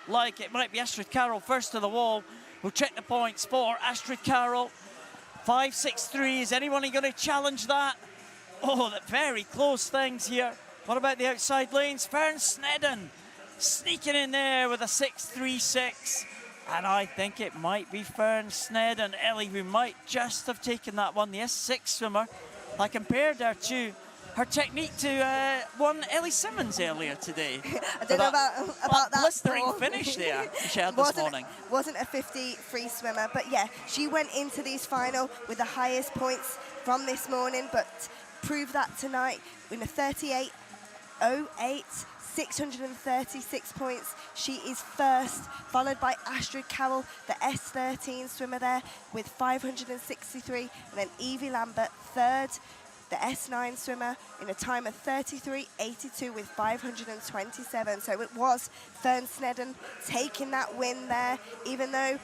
like it might be Astrid Carroll first to the wall. We'll check the points for Astrid Carroll. 5.63. Is anyone going to challenge that? Oh, very close things here. What about the outside lanes? Fern Snedden sneaking in there with a 6.36. And I think it might be Fern Snedden, Ellie, who might just have taken that one. The S6 swimmer. I compared her to her technique to one Ellie Simmons earlier today. I don't know about that. Blistering finish there she had this morning. Wasn't a 50 free swimmer, but yeah, she went into these final with the highest points from this morning, but proved that tonight in a 38.08. 636 points. She is first, followed by Astrid Carroll, the S13 swimmer there, with 563, and then Evie Lambert, third, the S9 swimmer, in a time of 33.82 with 527. So it was Fern Snedden taking that win there, even though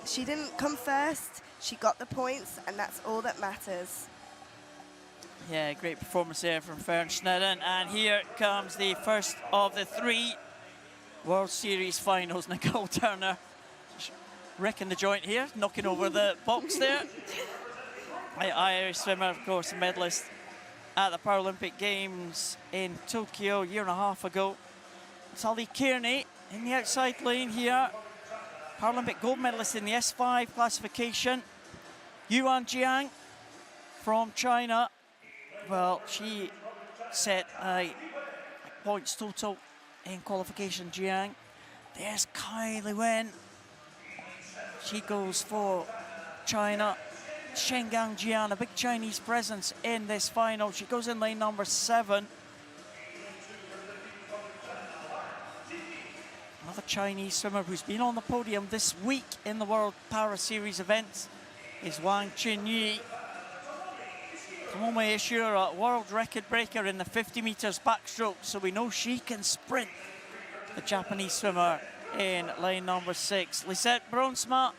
she didn't come first, she got the points, and that's all that matters. Yeah, great performance there from Fern Snedden. And here comes the first of the 3 World Series finals. Nicole Turner wrecking the joint here, knocking over the box there. Irish swimmer, of course, a medalist at the Paralympic Games in Tokyo a year and a half ago. Tully Kearney in the outside lane here. Paralympic gold medalist in the S5 classification. Yuan Jiang from China. Well, she set a points total in qualification, Jiang. There's Kylie Wen. She goes for China. Shengang Jian, a big Chinese presence in this final. She goes in lane number 7. Another Chinese swimmer who's been on the podium this week in the World Para Series events is Wang Chinyi. Tomoe Ishura, world record breaker in the 50 meters backstroke, so we know she can sprint. The Japanese swimmer in lane number 6. Lisette Bronsma,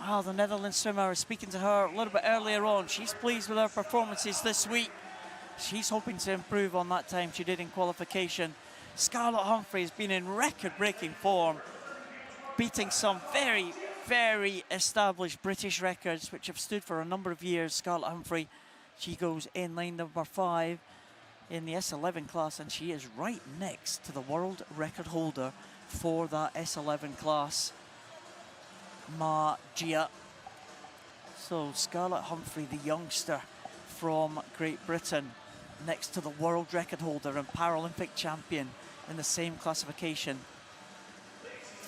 wow, the Netherlands swimmer. I was speaking to her a little bit earlier on. She's pleased with her performances this week. She's hoping to improve on that time she did in qualification. Scarlett Humphrey has been in record-breaking form, beating some very, very established British records which have stood for a number of years. Scarlett Humphrey, she goes in lane number 5 in the S11 class, and she is right next to the world record holder for that S11 class, Ma Jia. So Scarlett Humphrey, the youngster from Great Britain, next to the world record holder and Paralympic champion in the same classification.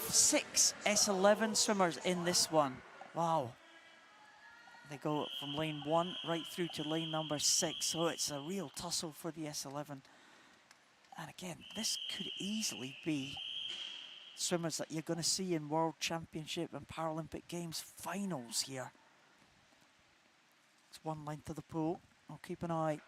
6 S11 swimmers in this one. Wow. They go from lane 1 right through to lane number 6. So it's a real tussle for the S11. And again, this could easily be swimmers that you're going to see in World Championship and Paralympic Games finals here. It's one length of the pool. I'll keep an eye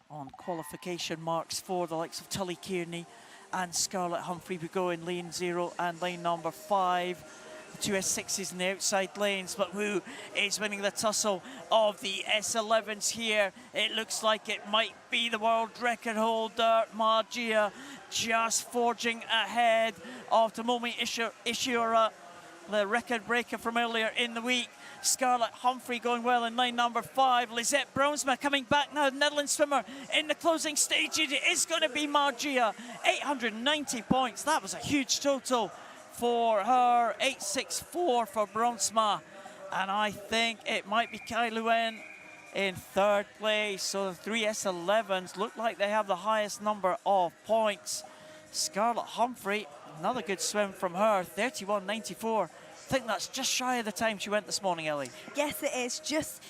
on qualification marks for the likes of Tully Kearney and Scarlett Humphrey. We go in lane 0 and lane number 5. The 2 S6s in the outside lanes, but who is winning the tussle of the S11s here? It looks like it might be the world record holder, Ma Jia, just forging ahead of Tomoe Ishura, the record breaker from earlier in the week. Scarlett Humphrey going well in lane number 5. Lisette Bronsma coming back now, Netherlands swimmer in the closing stages. It is going to be Ma Jia, 890 points. That was a huge total for her, 864 for Bronsma. And I think it might be Kylie Wen in 3rd place. So the 3 S11s look like they have the highest number of points. Scarlett Humphrey, another good swim from her, 31.94. I think that's just shy of the time she went this morning, Ellie. Yes, it is.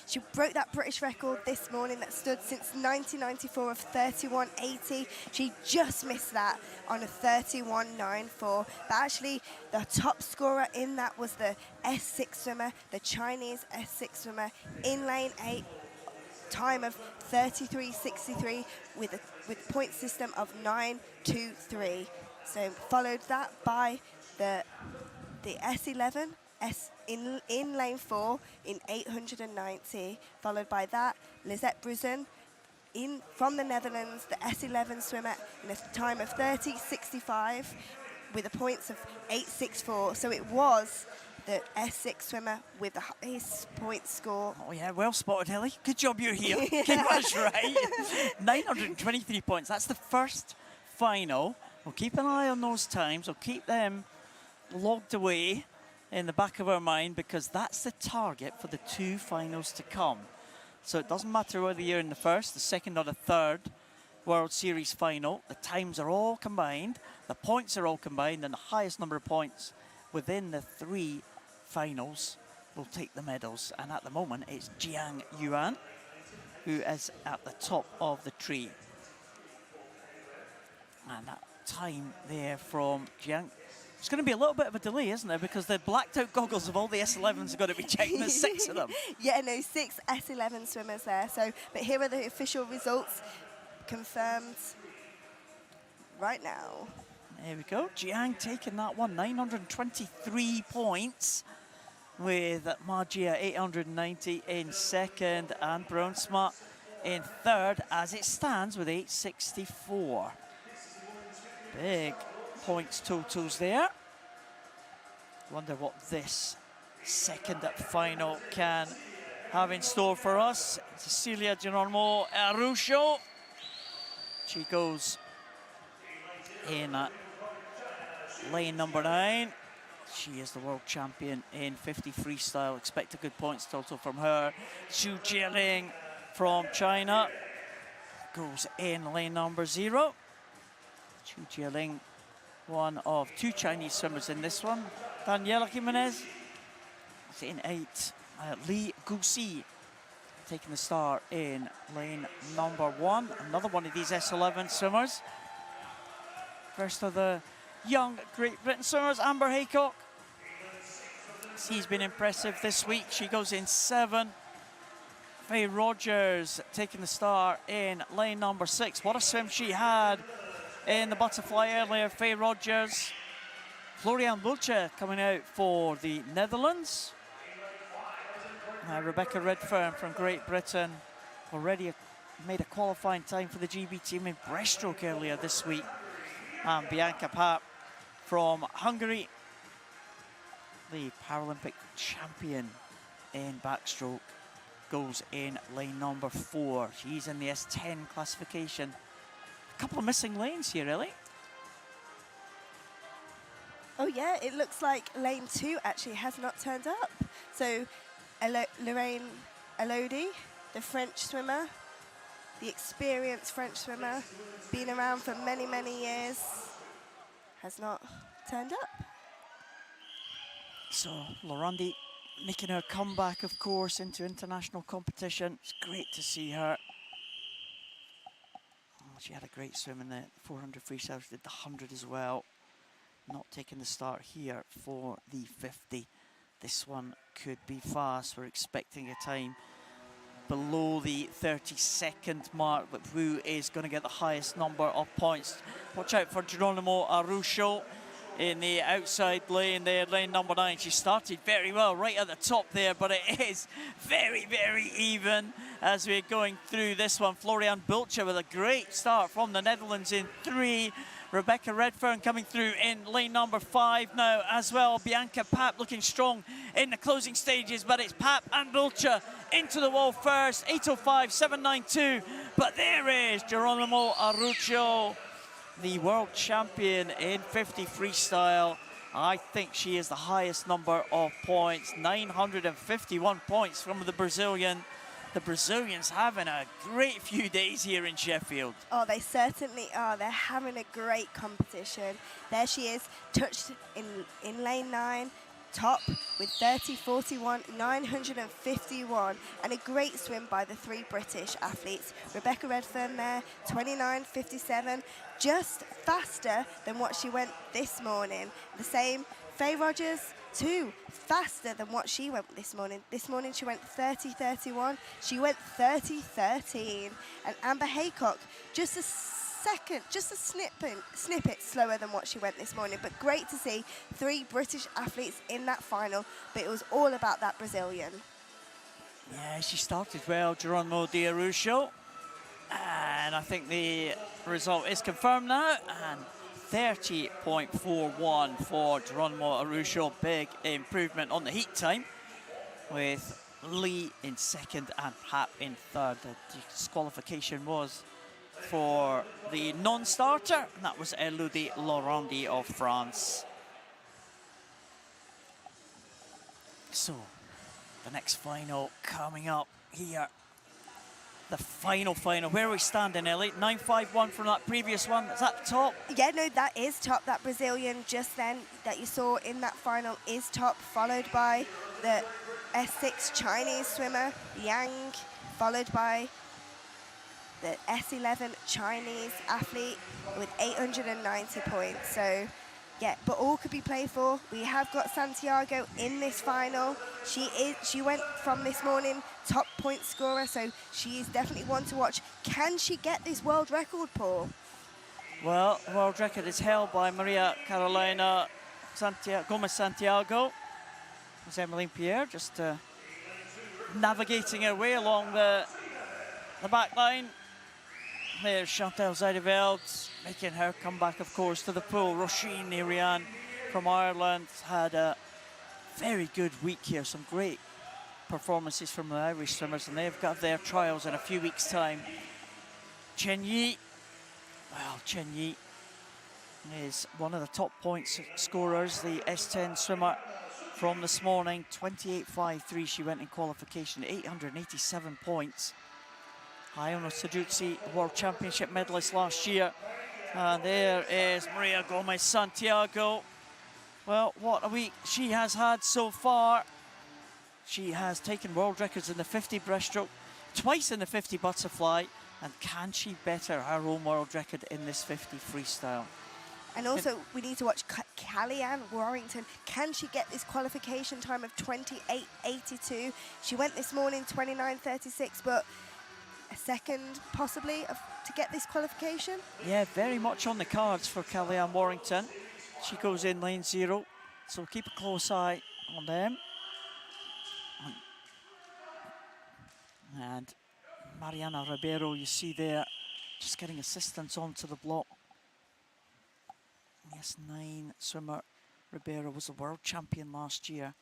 She broke that British record this morning that stood since 1994 of 31.80. She just missed that on a 31.94. But actually, the top scorer in that was the S6 swimmer, the Chinese S6 swimmer in lane 8, time of 33.63 with point system of 9.23. So followed that by the S11 in lane 4 in 890, followed by that Lisette Brunson from the Netherlands, the S11 swimmer, in a time of 30.65 with the points of 8.64. So it was the S6 swimmer with the highest point score. Oh yeah, well spotted, Hilly. Good job you're here. Get us right. 923 points. That's the first final. We'll keep an eye on those times. We'll keep them logged away in the back of our mind, because that's the target for the 2 finals to come. So it doesn't matter whether you're in the first, the second or the third World Series final. The times are all combined, the points are all combined, and the highest number of points within the 3 finals will take the medals. And at the moment, it's Jiang Yuan who is at the top of the tree. And that time there from Jiang. It's going to be a little bit of a delay, isn't there? Because the blacked out goggles of all the S11s are going to be checking. There's 6 of them. Yeah, no, 6 S11 swimmers there. So, but here are the official results confirmed right now. There we go. Jiang taking that one, 923 points, with Magia 890 in second and Brownsma in third, as it stands with 864. Big points totals there. Wonder what this second final can have in store for us. Cecilia Geronimo Arusho. She goes in at lane number 9. She is the world champion in 50 freestyle. Expect a good points total from her. Xu Jieling from China goes in lane number 0. Xu Jieling, one of 2 Chinese swimmers in this one. Daniela Jimenez is in 8. Li Guxi taking the start in lane number 1. Another one of these S11 swimmers. First of the young Great Britain swimmers, Amber Haycock. She's been impressive this week. She goes in 7. Faye Rogers taking the start in lane number 6. What a swim she had in the butterfly earlier, Faye Rogers. Florian Wiltje coming out for the Netherlands. Rebecca Redfern from Great Britain already made a qualifying time for the GB team in breaststroke earlier this week. And Bianca Papp from Hungary, the Paralympic champion in backstroke, goes in lane number 4. She's in the S10 classification. A couple of missing lanes here, Ellie. Oh yeah, it looks like lane 2 actually has not turned up. So Lorraine Elodie, the French swimmer, the experienced French swimmer, been around for many, many years, has not turned up. So Lorandi making her comeback, of course, into international competition. It's great to see her. Oh, she had a great swim in the 400 freestyle. She did the 100 as well. Not taking the start here for the 50. This one could be fast. We're expecting a time below the 30-second mark, but who is going to get the highest number of points? Watch out for Geronimo Arusho in the outside lane there, lane number 9. She started very well right at the top there, but it is very, very even as we're going through this one. Florian Bulcher with a great start from the Netherlands in 3. Rebecca Redfern coming through in lane number 5 now as well. Bianca Papp looking strong in the closing stages, but it's Papp and Bulcher into the wall first. 8:05, 7:92. But there is Geronimo Araujo, the world champion in 50 freestyle. I think she is the highest number of points, 951 points from the Brazilian. The Brazilians having a great few days here in Sheffield. Oh, they certainly are. They're having a great competition. There she is, touched in lane 9, top with 30.41, 951, and a great swim by the 3 British athletes. Rebecca Redfern there, 29.57, just faster than what she went this morning. The same, Faye Rogers, 2, faster than what she went this morning. This morning she went 30.31. She went 30.13. And Amber Haycock, just a second, just a snippet slower than what she went this morning. But great to see 3 British athletes in that final. But it was all about that Brazilian. Yeah, she started well, Geronimo de Araujo. And I think the result is confirmed now. And 30.41 for Geronimo Araujo. Big improvement on the heat time, with Lee in second and Hap in third. The disqualification was for the non-starter, and that was Elodie Laurandi of France. So, the next final coming up here. The final. Where are we standing, Ellie? 9.51 from that previous one. Is that top? Yeah, no, that is top. That Brazilian just then that you saw in that final is top, followed by the S6 Chinese swimmer, Yang, followed by the S11 Chinese athlete with 890 points. So, yeah, but all could be played for. We have got Santiago in this final. She went from this morning top point scorer, so she is definitely one to watch. Can she get this world record, Paul? Well, the world record is held by Maria Carolina Gomez Santiago. There's Emmeline Pierre just navigating her way along the back line. There's Chantal Zuideveld making her comeback, of course, to the pool. Roisin Irian from Ireland had a very good week here. Some great performances from the Irish swimmers, and they've got their trials in a few weeks' time. Chen Yi, well, Chen Yi is one of the top points scorers, the S10 swimmer from this morning. 28.53 she went in qualification, 887 points. Ayano Suzuki, World Championship medalist last year. And there is Maria Gomez Santiago. Well, what a week she has had so far. She has taken world records in the 50 breaststroke, twice in the 50 butterfly, and can she better her own world record in this 50 freestyle? And also, we need to watch Kellyanne Warrington. Can she get this qualification time of 28.82? She went this morning 29.36, but a second possibly to get this qualification? Yeah, very much on the cards for Kellyanne Warrington. She goes in lane 0, so keep a close eye on them. And Mariana Ribeiro, you see there, just getting assistance onto the block. Yes, 9 swimmer Ribeiro was a world champion last year,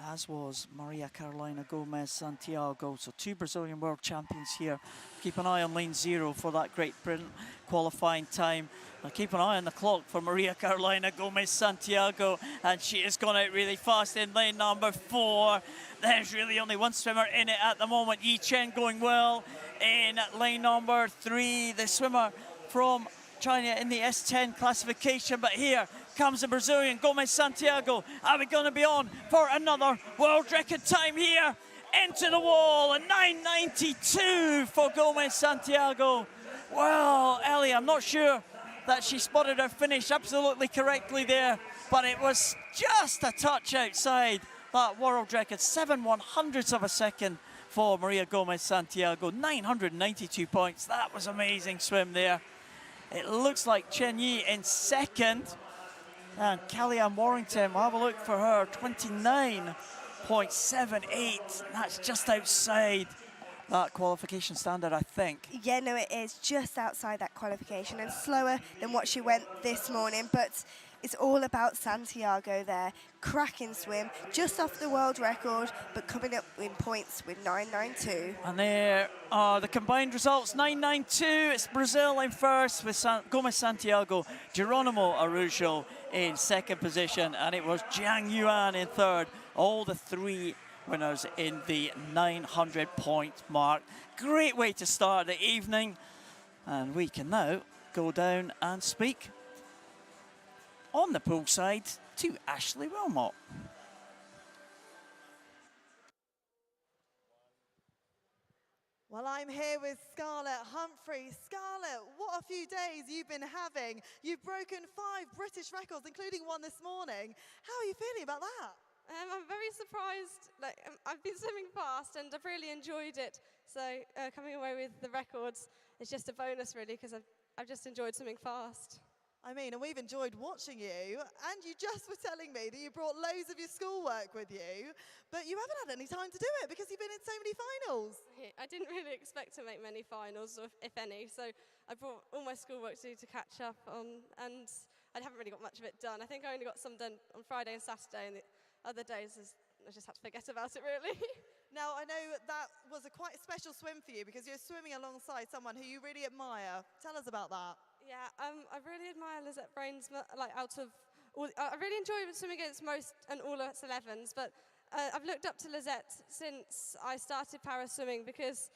as was Maria Carolina Gomez Santiago. So 2 Brazilian world champions here. Keep an eye on lane 0 for that Great Britain qualifying time. Now keep an eye on the clock for Maria Carolina Gomez Santiago, and she has gone out really fast in lane number 4. There's really only one swimmer in it at the moment. Yi Chen going well in lane number 3. The swimmer from China in the S10 classification, but here comes the Brazilian Gomez Santiago. Are we going to be on for another world record time here? Into the wall, a 9.92 for Gomez Santiago. Well, Ellie, I'm not sure that she spotted her finish absolutely correctly there, but it was just a touch outside that world record. 7/100ths of a second for Maria Gomez Santiago. 992 points. That was amazing swim there. It looks like Chen Yi in second. And Kellyanne Warrington, we'll have a look for her, 29.78. That's just outside that qualification standard, I think. Yeah, no, it is just outside that qualification and slower than what she went this morning. But it's all about Santiago there. Cracking swim, just off the world record, but coming up in points with 9.92. And there are the combined results, 9.92. It's Brazil in first with Gomez Santiago, Geronimo Araujo in second position, and it was Jiang Yuan in third. All the 3 winners in the 900-point mark. Great way to start the evening. And we can now go down and speak on the poolside to Ashley Wilmot. Well, I'm here with Scarlett Humphrey. Scarlett, what a few days you've been having. You've broken 5 British records, including one this morning. How are you feeling about that? I'm very surprised. I've been swimming fast and I've really enjoyed it. So coming away with the records is just a bonus, really, because I've just enjoyed swimming fast. I mean, and we've enjoyed watching you, and you just were telling me that you brought loads of your schoolwork with you, but you haven't had any time to do it because you've been in so many finals. I didn't really expect to make many finals, if any, so I brought all my schoolwork to do to catch up on, and I haven't really got much of it done. I think I only got some done on Friday and Saturday, and the other days I just had to forget about it, really. Now, I know that was a quite special swim for you because you're swimming alongside someone who you really admire. Tell us about that. Yeah, I really admire Lizette Brainsma, out of all, I really enjoy swimming against most and all of its 11s, but I've looked up to Lizette since I started para swimming because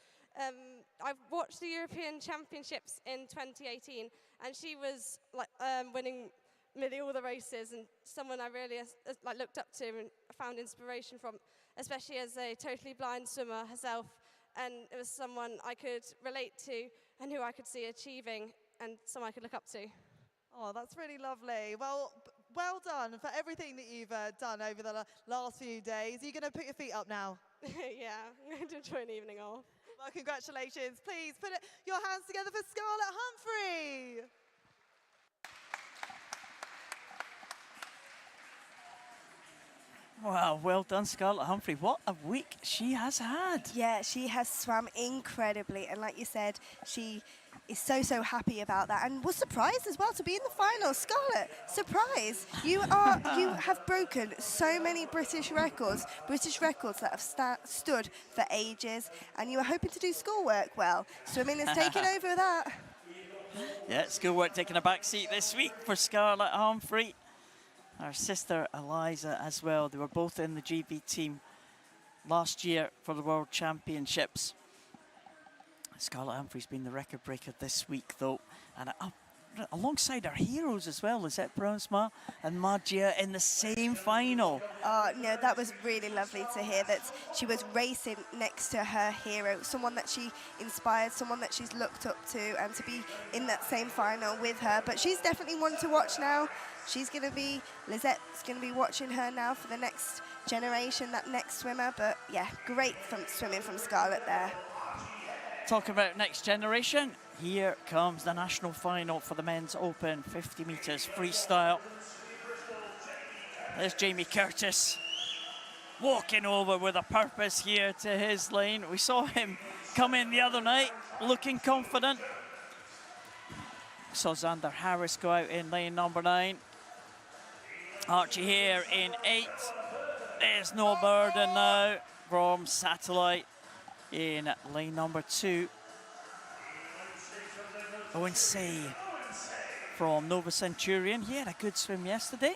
I've watched the European Championships in 2018, and she was winning nearly all the races, and someone I really looked up to and found inspiration from, especially as a totally blind swimmer herself, and it was someone I could relate to and who I could see achieving, and someone I could look up to. Oh, that's really lovely. Well, well done for everything that you've done over the last few days. Are you going to put your feet up now? Yeah, I'm going to enjoy an evening off. Well, congratulations. Please put your hands together for Scarlett Humphrey. Wow, well done, Scarlett Humphrey. What a week she has had. Yeah, she has swam incredibly, and like you said, she is so happy about that, and was surprised as well to be in the final. Scarlett, surprise! You have broken so many British records that have stood for ages, and you were hoping to do schoolwork. Well, swimming has taken over that. Yeah, schoolwork taking a back seat this week for Scarlett Humphrey. Her sister Eliza as well. They were both in the GB team last year for the World Championships. Scarlett Humphrey's been the record breaker this week, though, and alongside her heroes as well, Lizette Brainsma and Magia in the same final. Oh, no, that was really lovely to hear that she was racing next to her hero, someone that she inspired, someone that she's looked up to, and to be in that same final with her. But she's definitely one to watch now. Lizette's going to be watching her now for the next generation, that next swimmer. But yeah, great swimming from Scarlett there. Talking about next generation, here comes the national final for the men's open 50 metres freestyle. There's Jamie Curtis walking over with a purpose here to his lane. We saw him come in the other night looking confident. Saw Xander Harris go out in lane number 9. Archie here in 8. There's no burden now from Satellite in lane number 2. Owen Say from Nova Centurion. He had a good swim yesterday.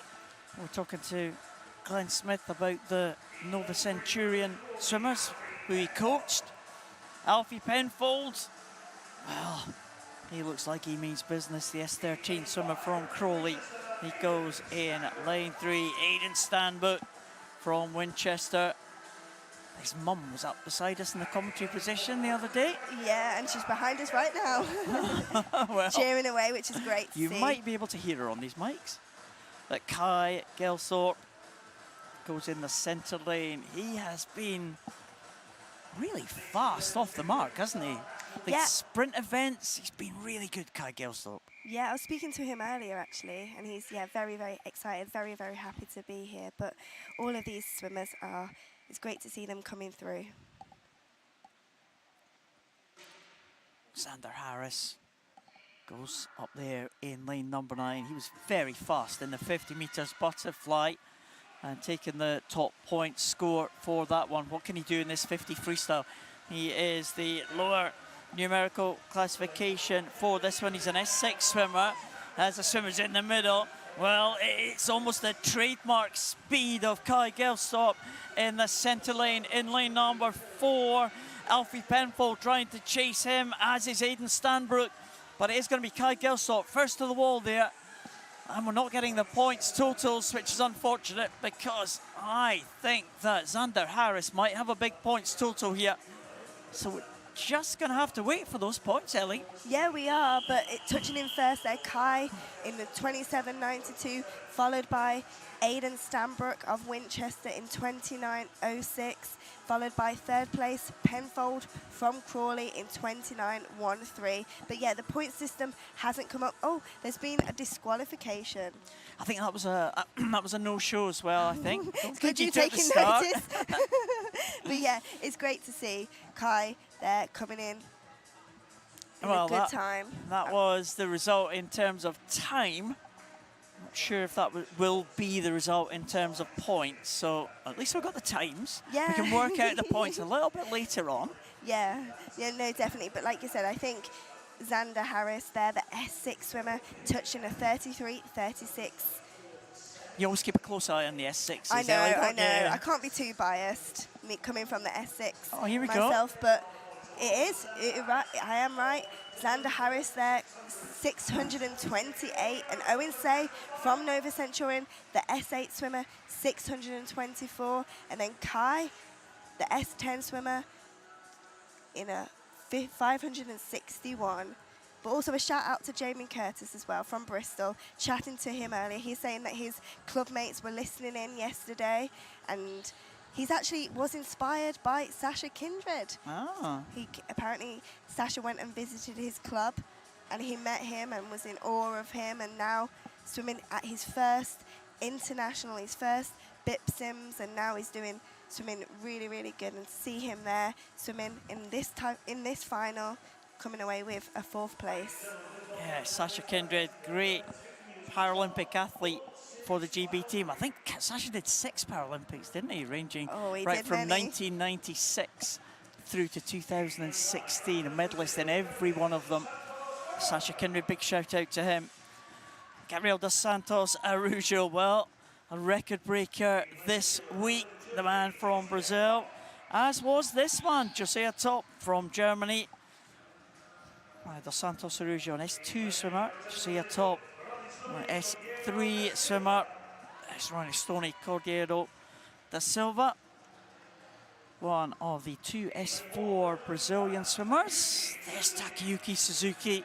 We're talking to Glenn Smith about the Nova Centurion swimmers who he coached. Alfie Penfold, well, he looks like he means business. The S13 swimmer from Crowley. He goes in lane 3. Aidan Stanbrook from Winchester. His mum was up beside us in the commentary position the other day. Yeah, and she's behind us right now. Well, cheering away, which is great to you see. might be able to hear her on these mics. But Kai Gelthorpe goes in the centre lane. He has been really fast off the mark, hasn't he? The sprint events, he's been really good, Kai Gelthorpe. Yeah, I was speaking to him earlier actually, and he's very excited, very happy to be here. But all of these swimmers it's great to see them coming through. Xander Harris goes up there in lane number 9. He was very fast in the 50 metres butterfly and taking the top point score for that one. What can he do in this 50 freestyle? He is the lower numerical classification for this one. He's an S6 swimmer. As the swimmer's in the middle, well, it's almost the trademark speed of Kai Gelthorpe in the centre lane in lane number 4. Alfie Penfold trying to chase him, as is Aidan Stanbrook. But it is going to be Kai Gelthorpe first to the wall there. And we're not getting the points totals, which is unfortunate because I think that Xander Harris might have a big points total here. So we're just going to have to wait for those points, Ellie. Yeah, we are, but touching in first there, Kai in the 27.92, followed by Aidan Stanbrook of Winchester in 29.06, followed by third place Penfold from Crawley in 29.13. But yeah, the point system hasn't come up. Oh, there's been a disqualification. I think that was a that was a no-show as well, I think. Don't Good think you he took the taking start. notice. But yeah, it's great to see Kai there coming in Well, a good time. That was the result in terms of time. Not sure if that will be the result in terms of points. So at least we've got the times. Yeah. We can work out the points a little bit later on. Yeah, no, definitely. But like you said, I think Xander Harris there, the S6 swimmer, touching a 33.36. You always keep a close eye on the S6s. I know, Ellie, I don't know. you? I can't be too biased, me coming from the S6 Oh, here we myself, but it is. I am right. Xander Harris there, 628. And Owen Say from Nova Centurion, the S8 swimmer, 624. And then Kai, the S10 swimmer, in a 561. But also a shout out to Jamie Curtis as well from Bristol, chatting to him earlier. He's saying that his club mates were listening in yesterday, and he's actually was inspired by Sasha Kindred. Ah. Apparently Sasha went and visited his club, and he met him and was in awe of him, and now swimming at his first international, his first BIP Sims, and now he's swimming really, really good. And see him there swimming in this final, coming away with a 4th place. Yeah, Sasha Kindred, great Paralympic athlete for the GB team. I think Sasha did 6 Paralympics, didn't he? Ranging right from 1996 through to 2016, a medalist in every one of them. Sasha Kindred, big shout out to him. Gabriel dos Santos Araujo, well, a record breaker this week, the man from Brazil, as was this man, Josiah Top from Germany. Dos Santos Araujo, an S2 swimmer. Josiah Top, an S3 swimmer. That's Ronnie Stoney Cordeiro da Silva, one of the 2 S4 Brazilian swimmers. There's Takayuki Suzuki,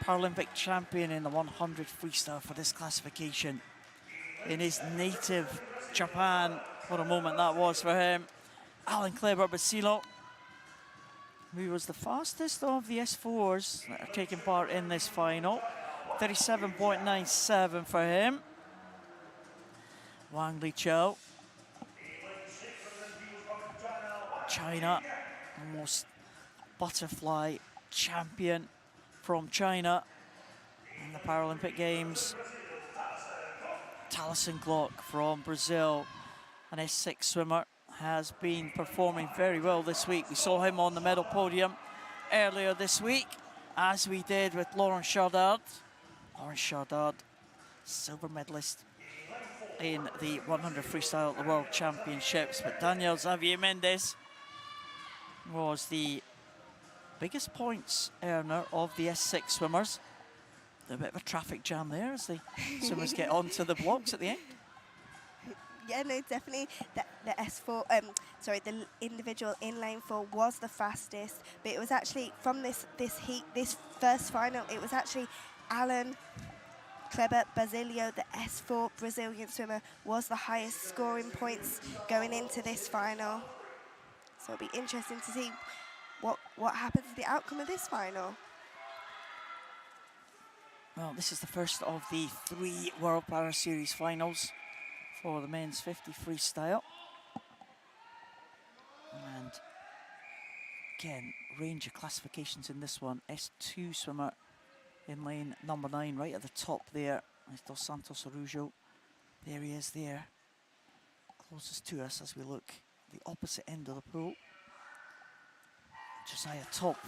Paralympic champion in the 100 freestyle for this classification in his native Japan. What a moment that was for him. Alan Kleber Basilo, who was the fastest of the S4s that are taking part in this final. 37.97 for him. Wang Liqiao, China, almost butterfly champion from China in the Paralympic Games. Taliesin Glock from Brazil, an S6 swimmer, has been performing very well this week. We saw him on the medal podium earlier this week, as we did with Laurent Chardard. Laurent Chardard, silver medalist in the 100 freestyle at the World Championships. But Daniel Xavier Mendes was the biggest points earner of the S6 swimmers. A bit of a traffic jam there as the swimmers get onto the blocks at the end. Yeah, no, definitely. The S4, the individual in lane 4 was the fastest, but it was actually from this first final, it was actually Alan Kleber Basilio, the S4 Brazilian swimmer, was the highest scoring points going into this final. So it'll be interesting to see what happens to the outcome of this final. Well, this is the first of the 3 World Para Series finals for the men's 50 freestyle. And again, range of classifications in this one. S2 swimmer in lane number 9, right at the top there. There's Dos Santos Araujo. There he is there, closest to us as we look at the opposite end of the pool. Josiah Top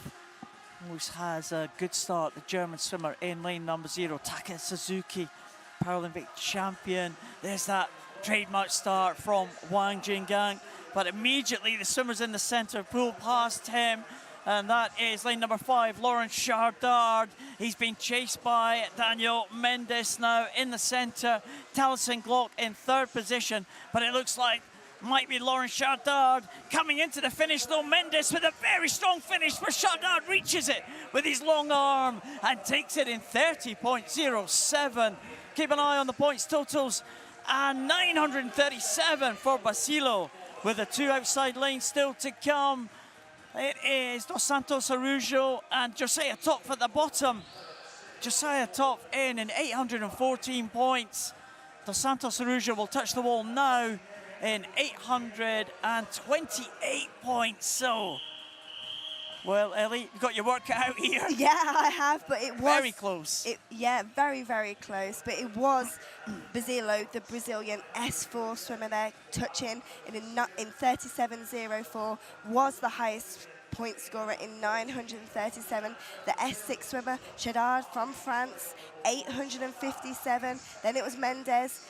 always has a good start, the German swimmer in lane number 0. Taka Suzuki, Paralympic champion. There's that trademark start from Wang Jinggang, but immediately the swimmers in the centre pull past him, and that is lane number 5, Laurent Chardard. He's been chased by Daniel Mendes now in the centre. Taliesin Glock in 3rd position, but it looks like might be Laurent Chardard coming into the finish, though. Mendes with a very strong finish, for Chardard reaches it with his long arm and takes it in 30.07. Keep an eye on the points totals, and 937 for Basilo. with the 2 outside lanes still to come. It is Dos Santos Araujo and Josiah Top at the bottom. Josiah Top in 814 points. Dos Santos Araujo will touch the wall now in 828 points. So, well, Ellie, you've got your work cut out here. Yeah, I have, but it was... Very close. Yeah, very, very close. But it was Basilo, the Brazilian S4 swimmer there, touching in 37.04, was the highest point scorer in 937. The S6 swimmer, Chadard from France, 857. Then it was Mendes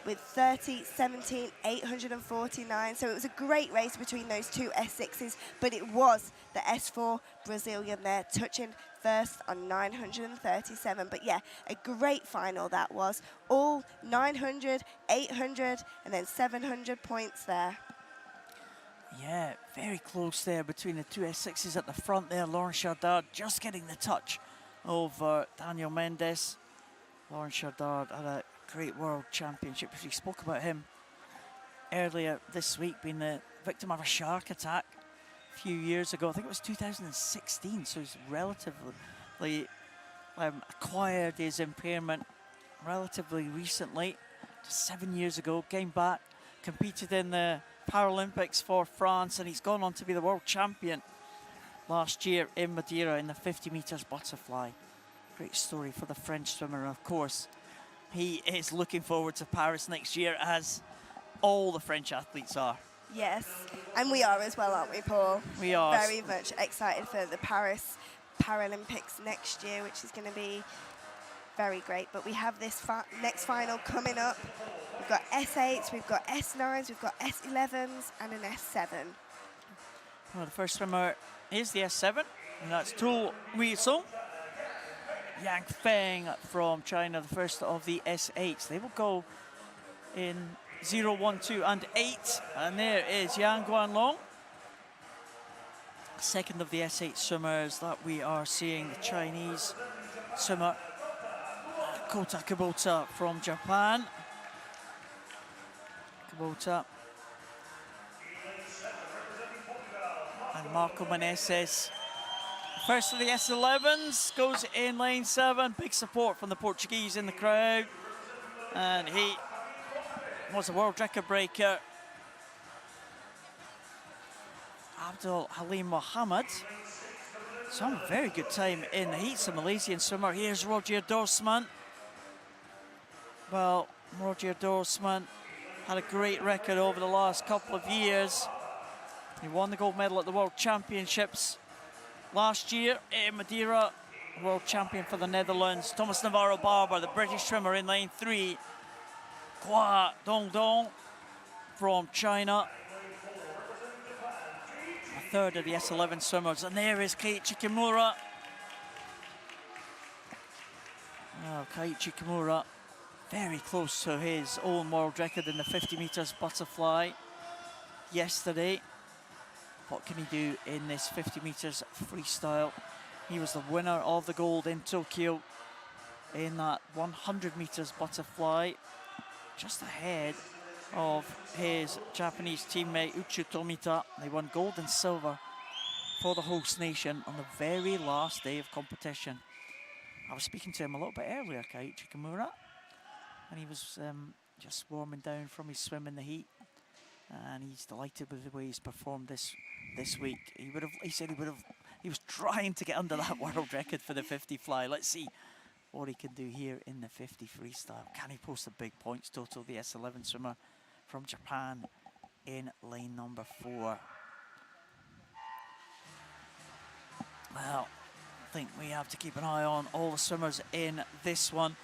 with 30.17, 849. So it was a great race between those 2 S6s, but it was the S4 Brazilian there touching first on 937. But yeah, a great final that was. All 900, 800, and then 700 points there. Yeah, very close there between the 2 S6s at the front there. Lauren Chardard just getting the touch over Daniel Mendes. Lauren Chardard had a great world championship. We spoke about him earlier this week, being the victim of a shark attack a few years ago. I think it was 2016, so he's relatively acquired his impairment relatively recently. Just 7 years ago, came back, competed in the Paralympics for France, and he's gone on to be the world champion last year in Madeira in the 50 metres butterfly. Great story for the French swimmer, and of course, he is looking forward to Paris next year, as all the French athletes are. Yes, and we are as well, aren't we, Paul? We are. Very much excited for the Paris Paralympics next year, which is going to be very great. But we have this next final coming up. We've got S8s, we've got S9s, we've got S11s, and an S7. Well, the first swimmer is the S7, and that's Tu Weisong. Yang Feng from China, the first of the S8s. They will go in 0, 1, 2, and 8. And there is Yang Guanlong, second of the S8 swimmers that we are seeing. The Chinese swimmer, Kota Kubota from Japan. Kubota. And Marco Meneses, first of the S11s, goes in lane 7. Big support from the Portuguese in the crowd. And he was a world record breaker. Abdul Halim Mohammed. Some very good time in the heat. Some Malaysian swimmer. Here's Roger Dorsman. Well, Roger Dorsman had a great record over the last couple of years. He won the gold medal at the World Championships last year in Madeira, world champion for the Netherlands. Thomas Navarro-Barber, the British swimmer, in lane 3. Hua Dongdong from China, a third of the S11 swimmers. And there is Keiichi Kimura. Oh, Keiichi Kimura, very close to his own world record in the 50 metres butterfly yesterday. What can he do in this 50 metres freestyle? He was the winner of the gold in Tokyo in that 100 metres butterfly, just ahead of his Japanese teammate Uchu Tomita. They won gold and silver for the host nation on the very last day of competition. I was speaking to him a little bit earlier, Keiichi Kimura, and he was just warming down from his swim in the heat, and he's delighted with the way he's performed this week. He said he was trying to get under that world record for the 50 fly. Let's see what he can do here in the 50 freestyle. Can he post a big points total? The S11 swimmer from Japan in lane number 4. Well, I think we have to keep an eye on all the swimmers in this one.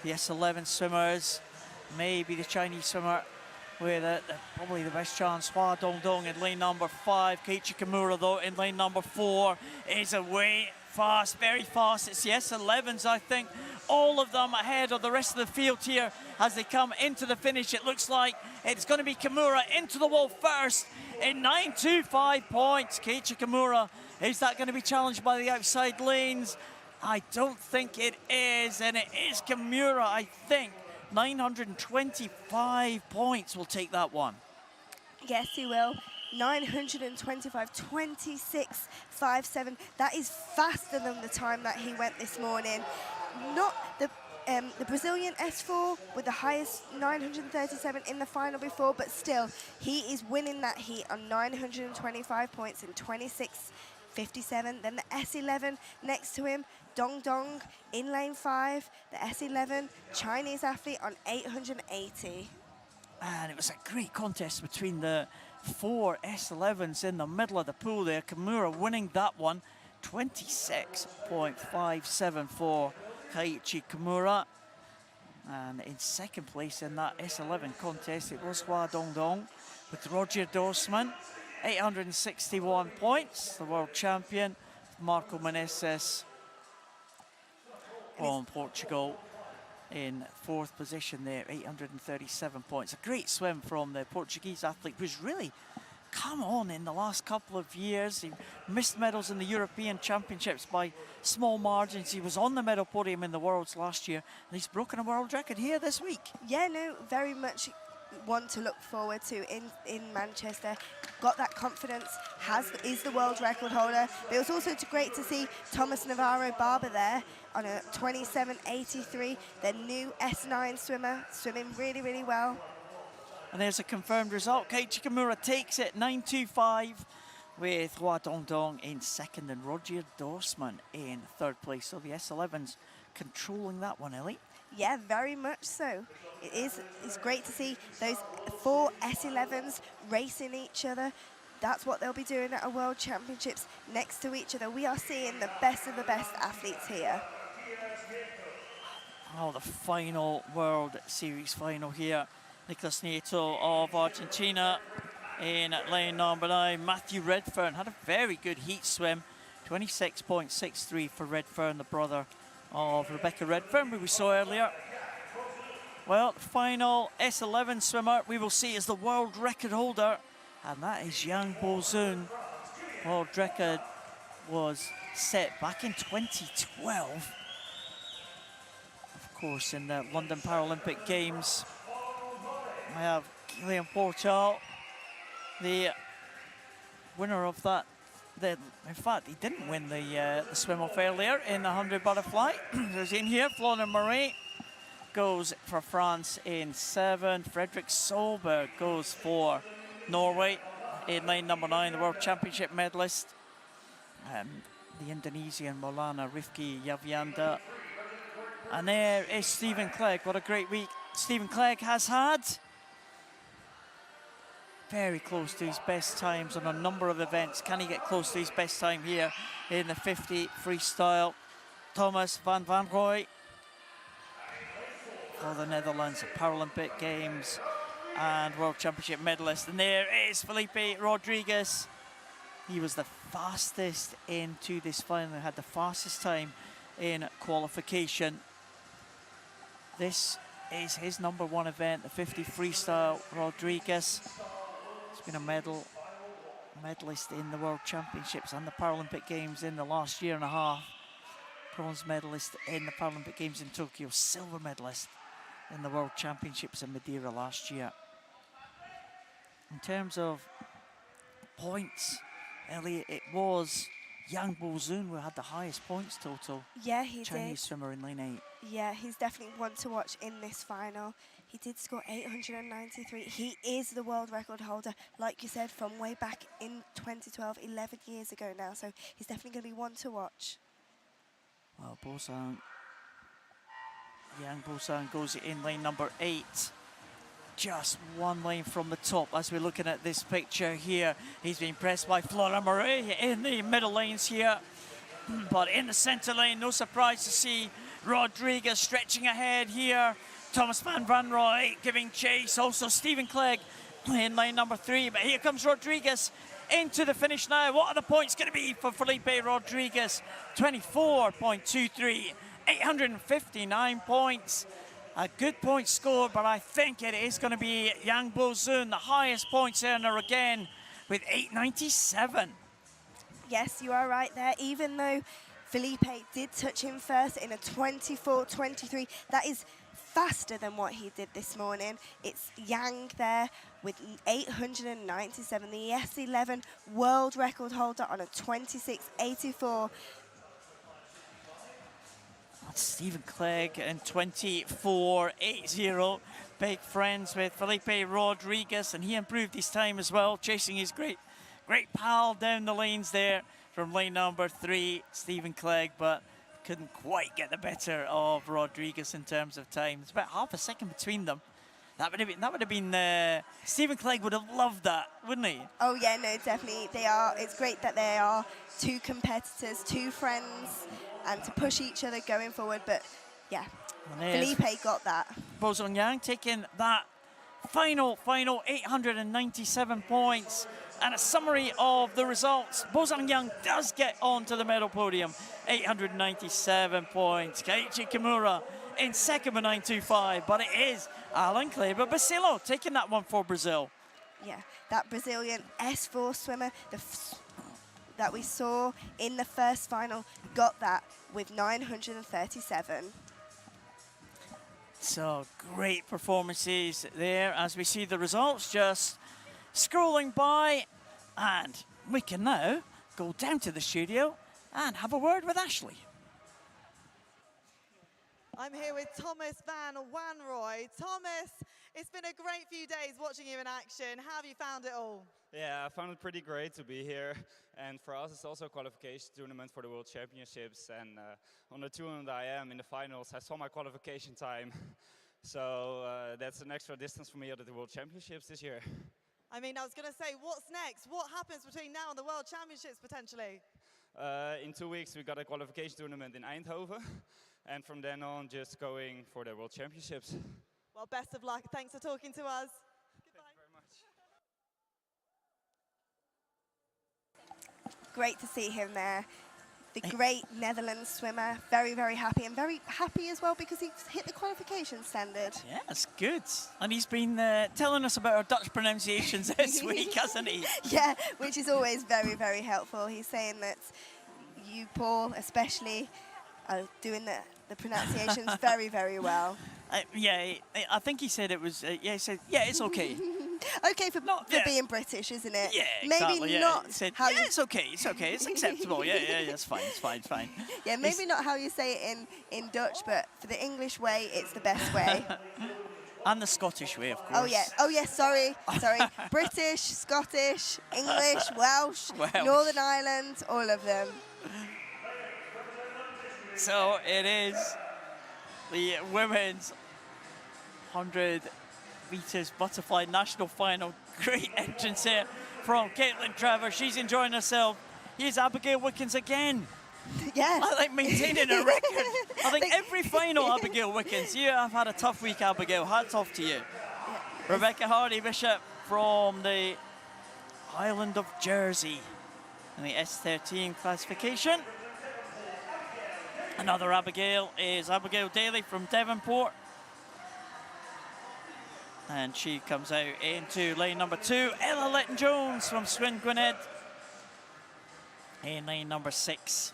The S11 swimmers, maybe the Chinese swimmer with probably the best chance. Hua Dongdong in lane number 5. Keiichi Kimura, though, in lane number 4 is away fast, very fast. It's the S11s, I think. All of them ahead of the rest of the field here as they come into the finish. It looks like it's going to be Kimura into the wall first in 9.25 points. Keiichi Kimura, is that going to be challenged by the outside lanes? I don't think it is, and it is Kimura, I think. 925 points will take that one. Yes, he will. 925, 26.57. That is faster than the time that he went this morning. Not the Brazilian S4 with the highest 937 in the final before, but still, he is winning that heat on 925 points in 26.57. Then the S11 next to him, Dong Dong in lane 5. The S11 Chinese athlete on 880. And it was a great contest between the 4 S11s in the middle of the pool there. Kimura winning that one, 26.57 for Kaiichi Kimura. And in second place in that S11 contest, it was Hua Dongdong with Roger Dorsman, 861 points, the world champion. Marco Meneses from Portugal in fourth position there, 837 points. A great swim from the Portuguese athlete who's really come on in the last couple of years. He missed medals in the European Championships by small margins. He was on the medal podium in the Worlds last year, and he's broken a world record here this week. Yeah, no, very much one to look forward to in Manchester. Got that confidence, is the world record holder. But it was also great to see Thomas Navarro Barber there on a 27.83, the new S9 swimmer, swimming really, really well. And there's a confirmed result. Kaiichi Kimura takes it 9.25 with Hua Dongdong in second and Roger Dorsman in third place. So the S11's controlling that one, Ellie. Yeah, very much so. It's great to see those 4 S11s racing each other. That's what they'll be doing at a World Championships, next to each other. We are seeing the best of the best athletes here. Oh, the final World Series final here. Nicolas Nieto of Argentina in lane number 9. Matthew Redfern had a very good heat swim, 26.63 for Redfern, the brother of Rebecca Redfern, who we saw earlier. Well, the final S11 swimmer we will see is the world record holder, and that is Yang Bo-zoon. World record was set back in 2012. Of course, in the London Paralympic Games. I have Gillian Portal, the winner of that. In fact, he didn't win the swim-off earlier in the 100 butterfly. There's in here, Florian Marais goes for France in 7. Fredrik Solberg goes for Norway in lane number 9, the World Championship medalist. The Indonesian Maulana Rifki Yavianda. And there is Stephen Clegg. What a great week Stephen Clegg has had. Very close to his best times on a number of events. Can he get close to his best time here in the 50 freestyle? Thomas van Wanrooij for the Netherlands, Paralympic Games and World Championship medalist. And there is Felipe Rodriguez. He was the fastest into this final, had the fastest time in qualification. This is his number 1 event, the 50 freestyle. Rodriguez has been a medalist in the World Championships and the Paralympic Games in the last year and a half. Bronze medalist in the Paralympic Games in Tokyo, silver medalist in the World Championships in Madeira last year. In terms of points, Elliot, it was Yang Bo-zoon who had the highest points total. Yeah, he Chinese did. swimmer in lane 8. Yeah, he's definitely one to watch in this final. He did score 893. He is the world record holder, like you said, from way back in 2012, 11 years ago now. So he's definitely going to be one to watch. Well, Yang Bo-zoon goes in lane number 8. Just one lane from the top as we're looking at this picture here. He's being pressed by Flora Marais in the middle lanes here. But in the center lane, no surprise to see Rodriguez stretching ahead here. Thomas van Wanrooij giving chase. Also Stephen Clegg in lane number 3. But here comes Rodriguez into the finish now. What are the points going to be for Felipe Rodriguez? 24.23, 859 points. A good point score, but I think it is going to be Yang Bo-zoon, the highest points earner again, with 897. Yes, you are right there. Even though Felipe did touch him first in a 24.23, that is faster than what he did this morning. It's Yang there with 897, the S11 world record holder on a 26.84. That's Stephen Clegg in 24.80. Big friends with Felipe Rodriguez, and he improved his time as well, chasing his great pal down the lanes there from lane number 3, Stephen Clegg, but couldn't quite get the better of Rodriguez in terms of time. It's about half a second between them. That would have been Stephen Clegg would have loved that, wouldn't he? Oh yeah, no, definitely. They are. It's great that they are two competitors, two friends, and to push each other going forward. But yeah, Felipe got that. Bo Zhongyang taking that final 897 points. And a summary of the results. Bo Zhongyang does get onto the medal podium. 897 points. Keiichi Kimura in second with 925. But it is Alan Kleber Basilio taking that one for Brazil. Yeah, that Brazilian S4 swimmer that we saw in the first final got that with 937. So great performances there as we see the results just scrolling by, and we can now go down to the studio and have a word with Ashley. I'm here with Thomas van Wanrooij. Thomas, it's been a great few days watching you in action. How have you found it all? Yeah, I found it pretty great to be here. And for us, it's also a qualification tournament for the World Championships. And on the 200 IM in the finals, I saw my qualification time. So that's an extra distance for me at the World Championships this year. I mean, I was going to say, what's next? What happens between now and the World Championships, potentially? In 2 weeks, we got a qualification tournament in Eindhoven. And from then on, just going for the World Championships. Well, best of luck. Thanks for talking to us. Goodbye. Thank you very much. Great to see him there. The great Netherlands swimmer, very, very happy, and very happy as well because he's hit the qualification standard. Yeah, that's good. And he's been telling us about our Dutch pronunciations this week, hasn't he? Yeah, which is always very, very helpful. He's saying that you, Paul, especially, are doing the pronunciations very, very well. Yeah, I think he said it was, he said, yeah, it's okay. Okay for being British, isn't it? Yeah, maybe exactly, not He said, how yeah, it's okay, it's acceptable. Yeah, it's fine. Yeah, maybe not how you say it in Dutch, but for the English way, it's the best way. And the Scottish way, of course. Oh yeah, sorry. British, Scottish, English, Welsh, Northern Ireland, all of them. So it is the women's 100 meters butterfly national final. Great entrance here from Caitlin Trevor. She's enjoying herself. Here's Abigail Wickens again. Yeah. I think maintaining a record. I think every final, Abigail Wickens. You have had a tough week, Abigail. Hats off to you. Yeah. Rebecca Hardy-Bishop from the island of Jersey in the S13 classification. Another Abigail is Abigail Daly from Devonport. And she comes out into lane number 2. Ella Litton-Jones from Swin Gwynedd in lane number 6.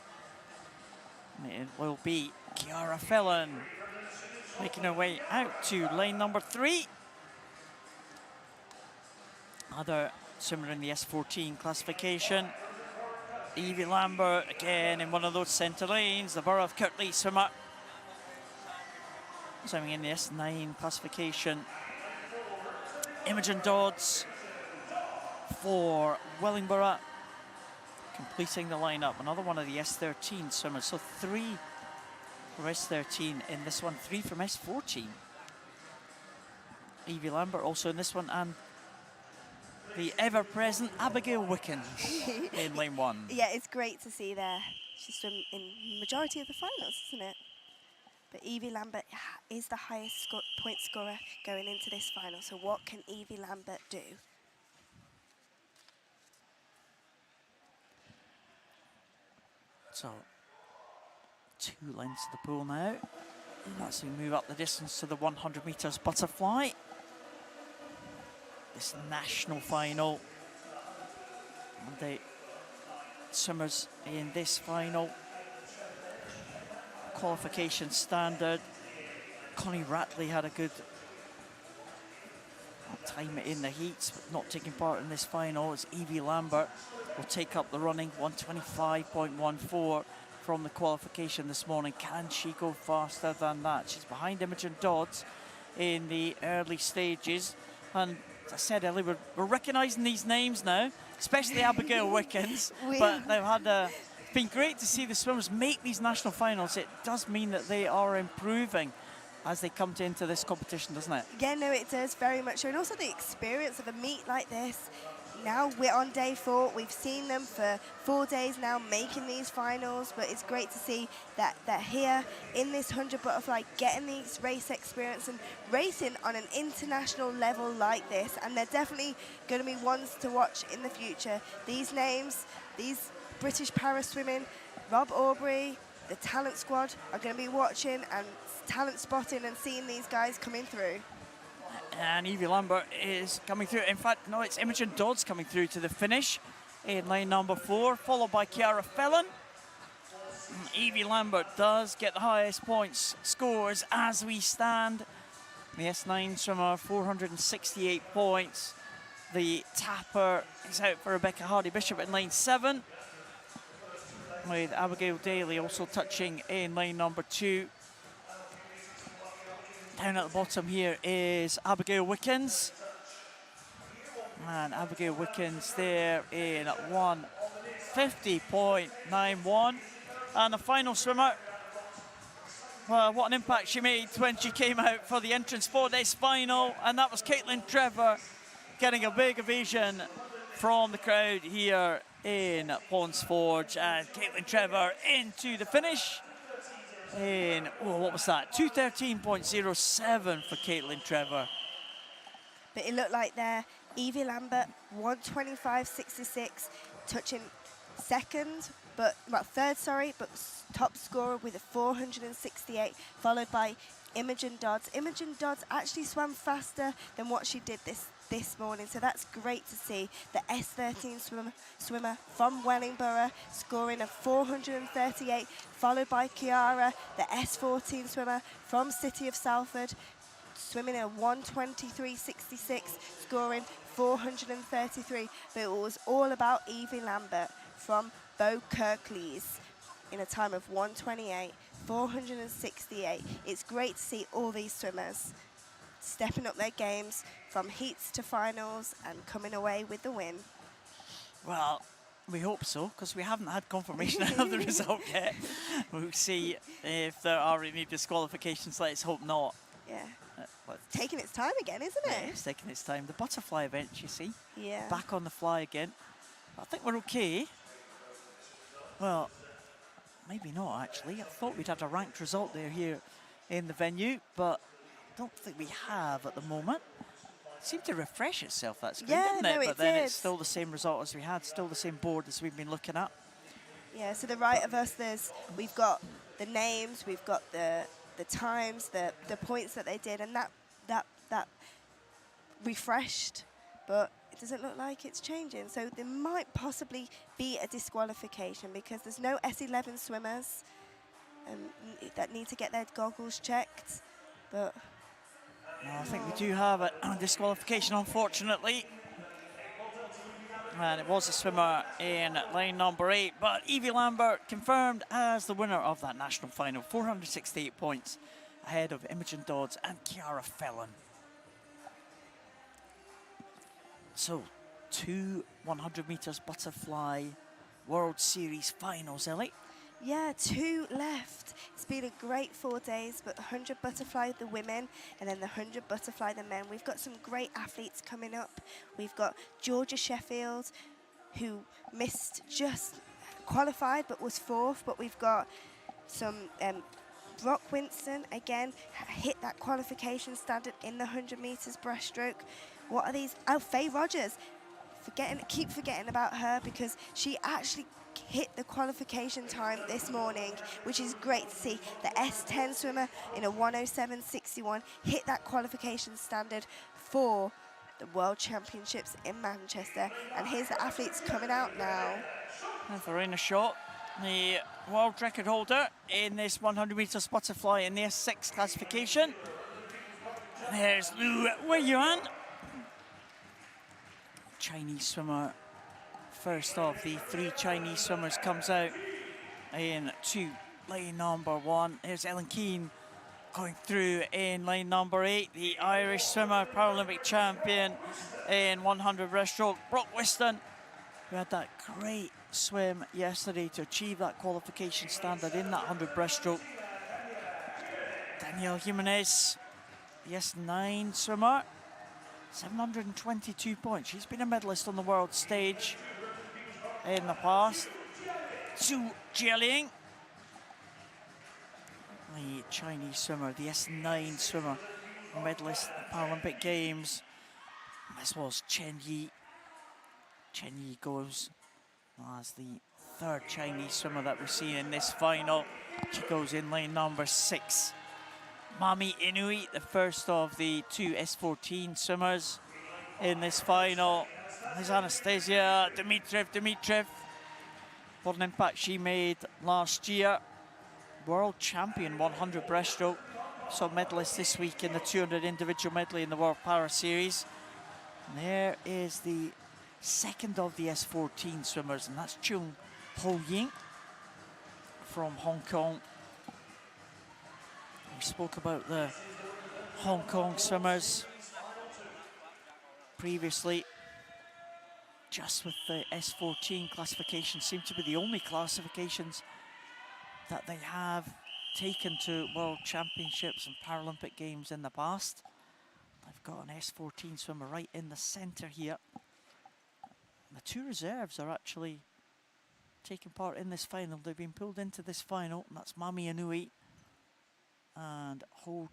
It will be Kiara Fellon making her way out to lane number 3. Other swimmer in the S14 classification. Evie Lambert again in one of those centre lanes. The Borough of Kirtley swimmer swimming in the S9 classification. Imogen Dodds for Wellingborough completing the lineup. Another one of the S13 swimmers. So 3 from S13 in this one, 3 from S14. Evie Lambert also in this one, and the ever-present Abigail Wickens in lane 1. Yeah, it's great to see there. She swam in majority of the finals, isn't it? But Evie Lambert is the highest point scorer going into this final. So what can Evie Lambert do? So 2 lengths of the pool now. As we move up the distance to the 100 meters butterfly. This national final. And the swimmers in this final. Qualification standard Connie Ratley had a good time in the heats, but not taking part in this final. As Evie Lambert will take up the running, 125.14 from the qualification this morning. Can she go faster than that? She's behind Imogen Dodds in the early stages. And as I said earlier, we're recognising these names now, especially Abigail Wickens. But they've had it's been great to see the swimmers make these national finals. It does mean that they are improving as they come into this competition, doesn't it? Yeah, no, it does very much so. And also the experience of a meet like this. Now we're on day 4. We've seen them for 4 days now making these finals, but it's great to see that they're here in this 100 butterfly, getting these race experience and racing on an international level like this. And they're definitely going to be ones to watch in the future. These names, these British para swimming, Rob Aubrey, the talent squad are going to be watching and talent spotting and seeing these guys coming through. And Evie Lambert is coming through. In fact, no, it's Imogen Dodds coming through to the finish in lane number 4, followed by Kiara Felon. Evie Lambert does get the highest points scores as we stand. The S9 swimmer, 468 points. The tapper is out for Rebecca Hardy-Bishop in lane 7, with Abigail Daly also touching in lane number 2. Down at the bottom here is Abigail Wickens. And Abigail Wickens there in 150.91. And the final swimmer, well, what an impact she made when she came out for the entrance for this final. And that was Caitlin Trevor getting a big ovation from the crowd here in Ponds Forge. And Caitlin Trevor into the finish in, oh, what was that? 213.07 for Caitlin Trevor. But it looked like there, Evie Lambert, 125.66, touching second, but, well, third, sorry, but top scorer with a 468, followed by Imogen Dodds. Imogen Dodds actually swam faster than what she did this morning, so that's great to see. The S13 swimmer from Wellingborough scoring a 438, followed by Kiara, the S14 swimmer from City of Salford, swimming a 123.66, scoring 433. But it was all about Evie Lambert from Bow Kirklees in a time of 128, 468. It's great to see all these swimmers stepping up their games from heats to finals and coming away with the win. Well, we hope so, because we haven't had confirmation of the result yet. We'll see if there are any disqualifications. Let's hope not. Yeah. Taking its time again, isn't it? Yeah, it's taking its time. The butterfly event, you see. Yeah. Back on the fly again. I think we're okay. Well, maybe not, actually. I thought we'd had a ranked result there here in the venue, but I don't think we have at the moment. It seemed to refresh itself, that screen, didn't it? No, but then it's still the same result as we had, still the same board as we've been looking at. Yeah, so the right of us, we've got the names, we've got the times, the points that they did, and that refreshed, but it doesn't look like it's changing. So there might possibly be a disqualification because there's no S11 swimmers that need to get their goggles checked, but no, I think we do have a disqualification, unfortunately. And it was a swimmer in lane number 8, but Evie Lambert confirmed as the winner of that national final, 468 points ahead of Imogen Dodds and Kiara Felon. So, 2 100 metres butterfly World Series finals, Ellie. Yeah, 2 left. It's been a great 4 days, but 100 butterfly the women and then the 100 butterfly the men. We've got some great athletes coming up. We've got Georgia Sheffield, who just qualified but was 4th, but we've got some Brock Winston, again, hit that qualification standard in the 100 metres breaststroke. What are these? Oh, Faye Rogers. Keep forgetting about her because she actually hit the qualification time this morning, which is great to see. The S10 swimmer in a 107.61 hit that qualification standard for the World Championships in Manchester. And here's the athletes coming out now. And Verena Schott the world record holder in this 100 meters butterfly in the S6 classification. There's Liu Weiyuan, Chinese swimmer. First of the 3 Chinese swimmers comes out into lane number 1. There's Ellen Keane going through in lane number 8. The Irish swimmer, Paralympic champion in 100 breaststroke, Brock Whiston, who had that great swim yesterday to achieve that qualification standard in that 100 breaststroke. Danielle Jimenez, the S9 swimmer, 722 points. She's been a medalist on the world stage in the past. Zhu Jialing, the Chinese swimmer, the S9 swimmer, medalist at the Paralympic Games. This was Chen Yi. Chen Yi goes as the 3rd Chinese swimmer that we've seen in this final. She goes in lane number 6. Mami Inui, the first of the 2 S14 swimmers in this final. There's Anastasia Dimitriev. What an impact she made last year. World champion 100 breaststroke. So medalist this week in the 200 individual medley in the World Para Series. And there is the 2nd of the S14 swimmers, and that's Chung Ho Ying from Hong Kong. We spoke about the Hong Kong swimmers previously. Just with the S14 classification, seem to be the only classifications that they have taken to World Championships and Paralympic Games in the past. They've got an S14 swimmer right in the centre here. The 2 reserves are actually taking part in this final. They've been pulled into this final, and that's Mami Inui and Ho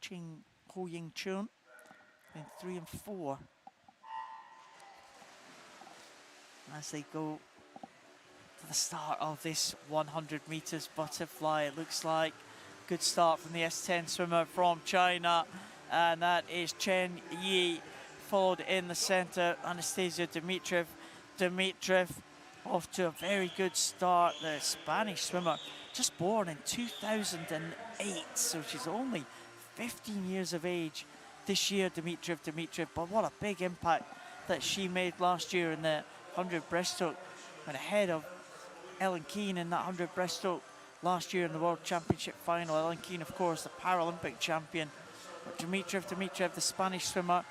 Ying Chun in 3 and 4. As they go to the start of this 100 meters butterfly, it looks like good start from the S10 swimmer from China, and that is Chen Yi, followed in the center, Anastasia Dimitriev. Off to a very good start. The Spanish swimmer, just born in 2008, so she's only 15 years of age this year, Dimitriev, but what a big impact that she made last year in the 100 breaststroke, and ahead of Ellen Keane in that 100 breaststroke last year in the World Championship final. Ellen Keane, of course, the Paralympic champion. But Dimitriev, the Spanish swimmer,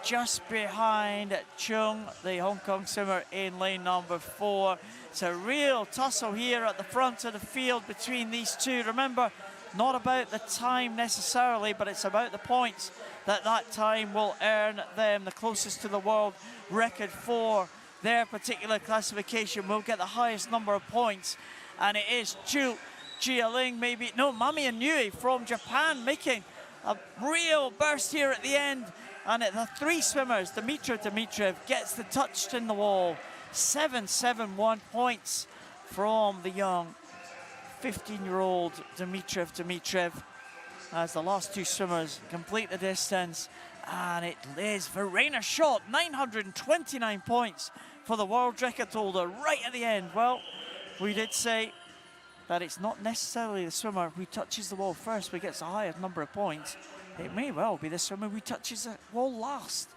just behind Chung, the Hong Kong swimmer, in lane number 4. It's a real tussle here at the front of the field between these two. Remember, not about the time necessarily, but it's about the points that time will earn them. The closest to the world record for their particular classification will get the highest number of points, and it is Zhu Jialing, Mami Inui from Japan, making a real burst here at the end. And the 3 swimmers, Dimitriev gets the touch in the wall. 771 points from the young 15-year-old Dimitriev, as the last 2 swimmers complete the distance. And it is Verena Schott, 929 points for the world record holder right at the end. Well, we did say that it's not necessarily the swimmer who touches the wall first who gets the highest number of points. It may well be the swimmer who touches the wall last.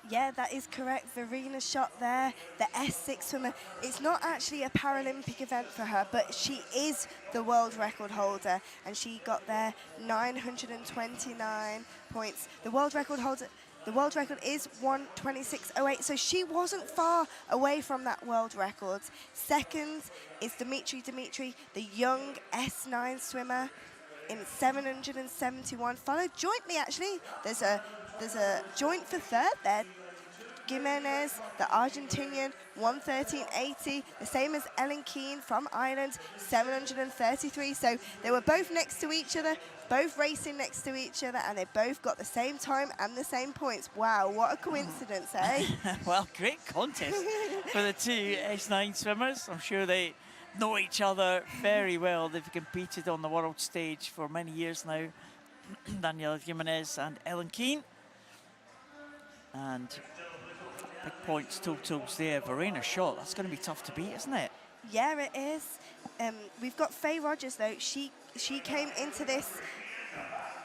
Yeah, that is correct. Verena Schott there, the S6 swimmer. It's not actually a Paralympic event for her, but she is the world record holder, and she got there 929 points. The world record is 1:26.08, so she wasn't far away from that world record. Second is Dimitri, the young S9 swimmer, in 771, followed jointly actually. There's a joint for third there. Jimenez, the Argentinian, 1:13.80, the same as Ellen Keane from Ireland, 733. So they were both next to each other, both racing next to each other, and they both got the same time and the same points. Wow, what a coincidence, eh? Well, great contest for the 2 S9 swimmers. I'm sure they know each other very well. They've competed on the world stage for many years now. Danielle Jimenez and Ellen Keane. And big points totals there. Verena Schott, that's going to be tough to beat, isn't it? Yeah, it is. We've got Faye Rogers, though. She came into this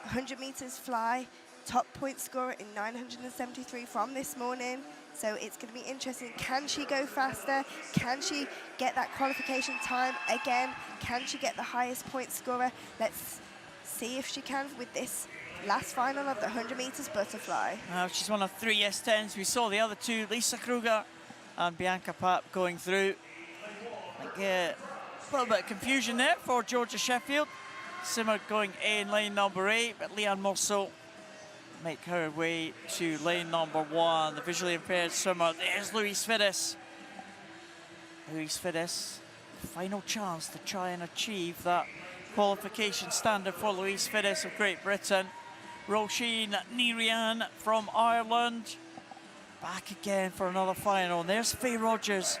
100 metres fly, top point scorer in 973 from this morning. So it's going to be interesting. Can she go faster? Can she get that qualification time again? Can she get the highest point scorer? Let's see if she can with this last final of the 100 metres butterfly. She's one of 3 S10s. We saw the other 2, Lisa Kruger and Bianca Papp, going through. A little bit of confusion there for Georgia Sheffield. Simmer going in lane number 8, but Leanne Morceau make her way to lane number 1. The visually impaired swimmer. There's Louise Fiddis. Louise Fiddis, final chance to try and achieve that qualification standard for Louise Fiddis of Great Britain. Roisin Nirian from Ireland, back again for another final. And there's Faye Rogers,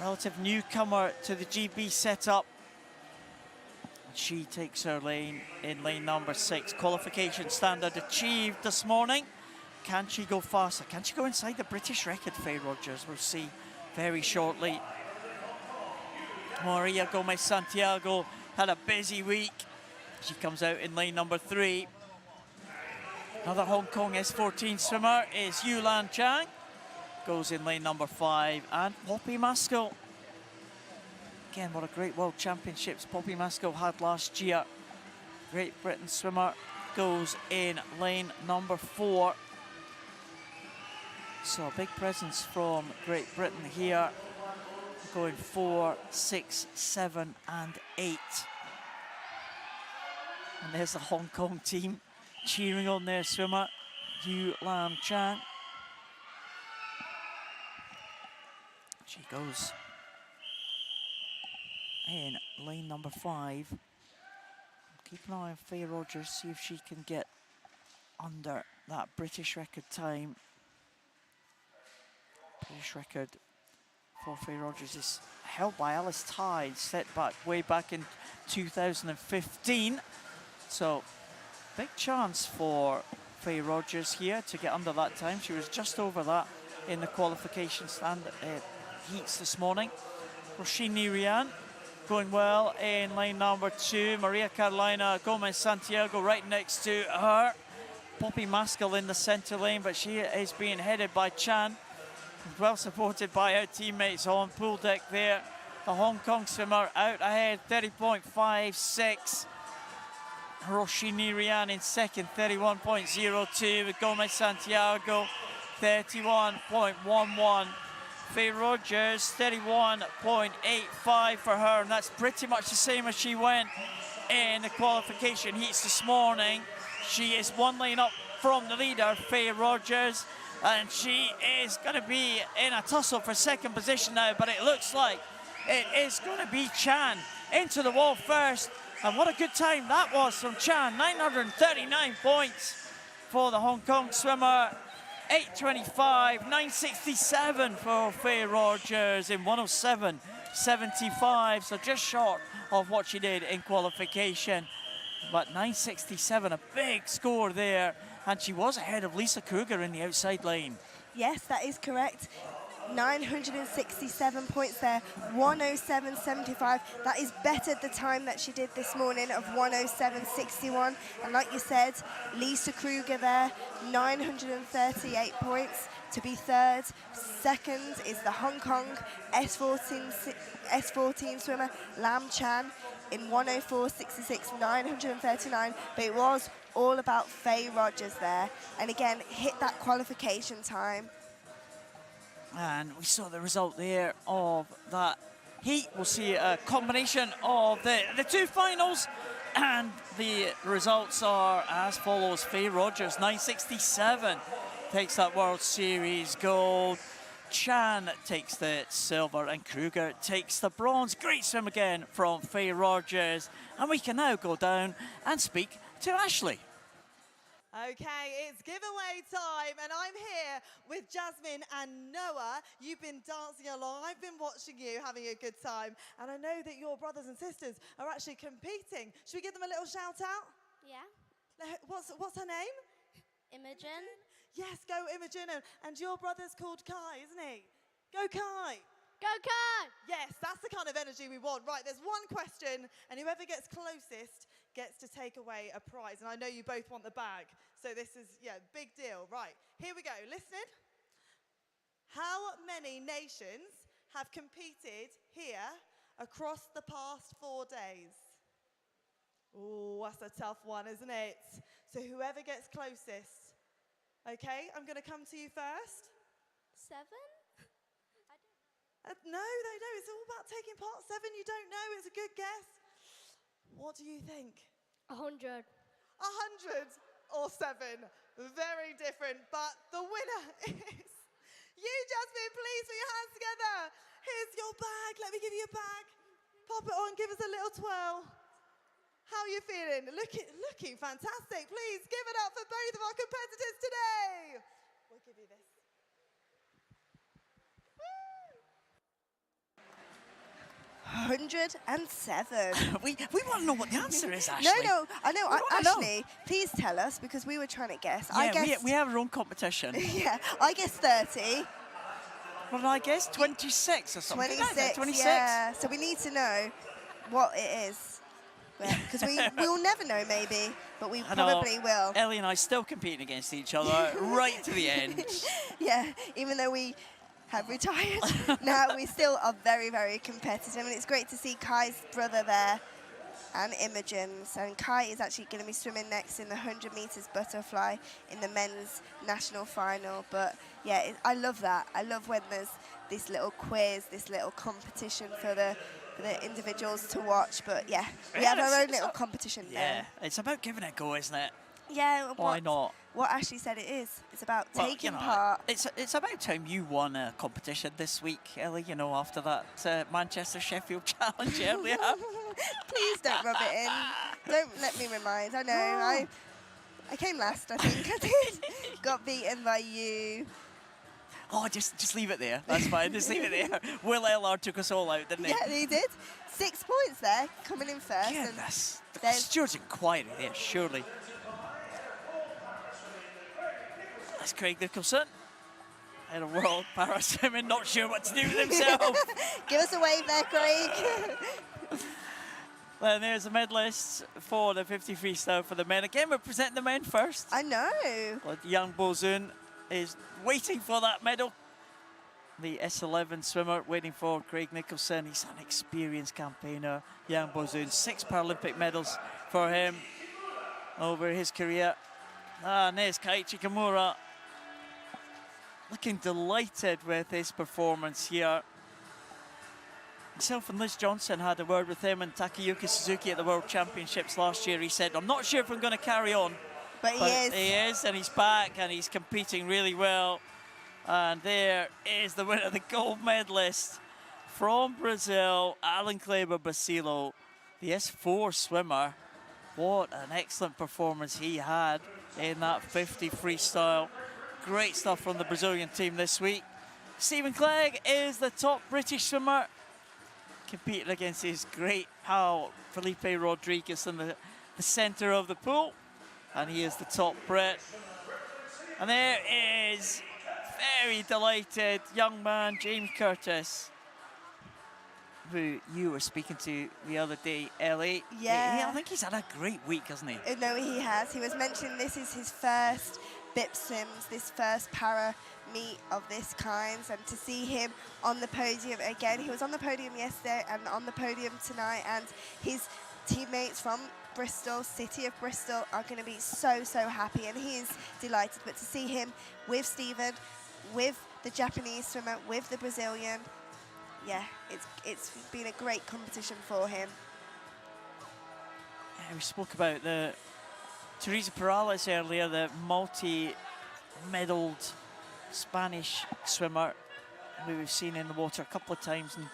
relative newcomer to the GB setup. She takes her lane in lane number 6. Qualification standard achieved this morning. Can she go faster? Can she go inside the British record, Faye Rogers? We'll see very shortly. Maria Gomez Santiago had a busy week. She comes out in lane number 3. Another Hong Kong S14 swimmer is Yulan Chang. Goes in lane number 5. And Poppy Maskell. Again, what a great World Championships Poppy Maskell had last year. Great Britain swimmer goes in lane number 4. So a big presence from Great Britain here. Going 4, 6, 7 and 8. And there's the Hong Kong team cheering on their swimmer, Yu Lam Chang. She goes in lane number 5. Keep an eye on Faye Rogers, see if she can get under that British record time. British record for Faye Rogers is held by Alice Tide, set back way back in 2015. So big chance for Faye Rogers here to get under that time. She was just over that in the qualification heats this morning. Roisin Nirian going well in lane number 2. Maria Carolina Gomez Santiago right next to her. Poppy Maskell in the centre lane, but she is being headed by Chan. Well supported by her teammates on pool deck there. The Hong Kong swimmer out ahead, 30.56. Roisin Nirian in second, 31.02, with Gomez Santiago, 31.11. Faye Rogers, 31.85 for her, and that's pretty much the same as she went in the qualification heats this morning. She is 1 lane up from the leader, Faye Rogers, and she is going to be in a tussle for second position now, but it looks like it is going to be Chan into the wall first. And what a good time that was from Chan, 939 points for the Hong Kong swimmer. 8:25, 9:67 for Faye Rogers in 1:07.75, so just short of what she did in qualification. But 9:67, a big score there, and she was ahead of Lisa Kruger in the outside lane. Yes, that is correct. 967 points there, 1:07.75. That is better the time that she did this morning of 1:07.61. And like you said, Lisa Kruger there, 938 points to be third. Second is the Hong Kong S14 swimmer, Lam Chan, in 1:04.66, 939. But it was all about Faye Rogers there. And again, hit that qualification time. And we saw the result there of that heat. We'll see a combination of the 2 finals, and the results are as follows. Faye Rogers, 9:67, takes that World Series gold. Chan takes the silver, and Kruger takes the bronze. Great swim again from Faye Rogers. And we can now go down and speak to Ashley. Okay, it's giveaway time, and I'm here with Jasmine and Noah. You've been dancing along. I've been watching you, having a good time, and I know that your brothers and sisters are actually competing. Should we give them a little shout out? Yeah. What's her name? Imogen. Yes, go Imogen, and your brother's called Kai, isn't he? Go Kai. Go, Kai! Yes, that's the kind of energy we want. Right, there's one question, and whoever gets closest gets to take away a prize. And I know you both want the bag, so this is, yeah, big deal. Right, here we go. Listening. How many nations have competed here across the past 4 days? Oh, that's a tough one, isn't it? So whoever gets closest. Okay, I'm going to come to you first. 7? No, it's all about taking part. 7, you don't know. It's a good guess. What do you think? 100. 100 or 7? Very different, but the winner is you, Jasmine. Please put your hands together. Here's your bag. Let me give you a bag. Pop it on. Give us a little twirl. How are you feeling? Looking fantastic. Please give it up for both of our competitors today. We'll give you this. 107. we want to know what the answer is, Ashley. No, I know. We wanna know. Ashley, please tell us because we were trying to guess. Yeah, I guessed, we have our own competition. yeah, I guessed 30. What did I guess? 26 or something. 26. 26. Yeah. So we need to know what it is. Because we'll never know, maybe, but we probably will. Ellie and I still competing against each other right to the end. Yeah, even though we have retired, now we still are very, very competitive. And it's great to see Kai's brother there and Imogen's. And Kai is actually going to be swimming next in the 100 meters butterfly in the men's national final. But yeah, I love that. I love when there's this little quiz, this little competition for the individuals to watch. But yeah, we have our own little competition there. Yeah, it's about giving it a go, isn't it? Yeah, Why not? What Ashley said it is. It's about Well, taking part. It's about time you won a competition this week, Ellie, after that Manchester Sheffield challenge earlier. Please don't rub it in. Don't let me remind. I know. I came last, I think. I did. Got beaten by you. Oh, just leave it there. That's fine. Just leave it there. Will Ellard took us all out, didn't he? Yeah, he did. 6 points there, coming in first. Goodness. And Stuart's inquiry there, surely. That's Craig Nicholson. In a world para-swimming, not sure what to do with himself. Give us a wave there, Craig. Well, there's the medalists for the 50 freestyle for the men. Again, we're presenting the men first. I know. Well, Young Bozun is waiting for that medal. The S11 swimmer waiting for Craig Nicholson. He's an experienced campaigner. Young Bozun, 6 Paralympic medals for him over his career. And there's Kaiichi Kimura, looking delighted with his performance here. Myself and Liz Johnson had a word with him and Takayuki Suzuki at the World Championships last year. He said, I'm not sure if I'm going to carry on. But he is. He is, and he's back, and he's competing really well. And there is the winner, the gold medalist from Brazil, Alan Kleber Basilo, the S4 swimmer. What an excellent performance he had in that 50 freestyle. Great stuff from the Brazilian team this week. Stephen Clegg is the top British swimmer, competing against his great pal Felipe Rodriguez in the center of the pool. And he is the top Brit. And there is very delighted young man, James Curtis, who you were speaking to the other day, Ellie. Yeah. I think he's had a great week, hasn't he? No, he has. He was mentioning this is his first BIP swims, this first para meet of this kind, and to see him on the podium again. He was on the podium yesterday and on the podium tonight, and his teammates from Bristol, Citi of Bristol, are going to be so, so happy, and he is delighted. But to see him with Stephen, with the Japanese swimmer, with the Brazilian, yeah, it's been a great competition for him. Yeah, we spoke about the Teresa Perales earlier, the multi-medalled Spanish swimmer who we've seen in the water a couple of times, and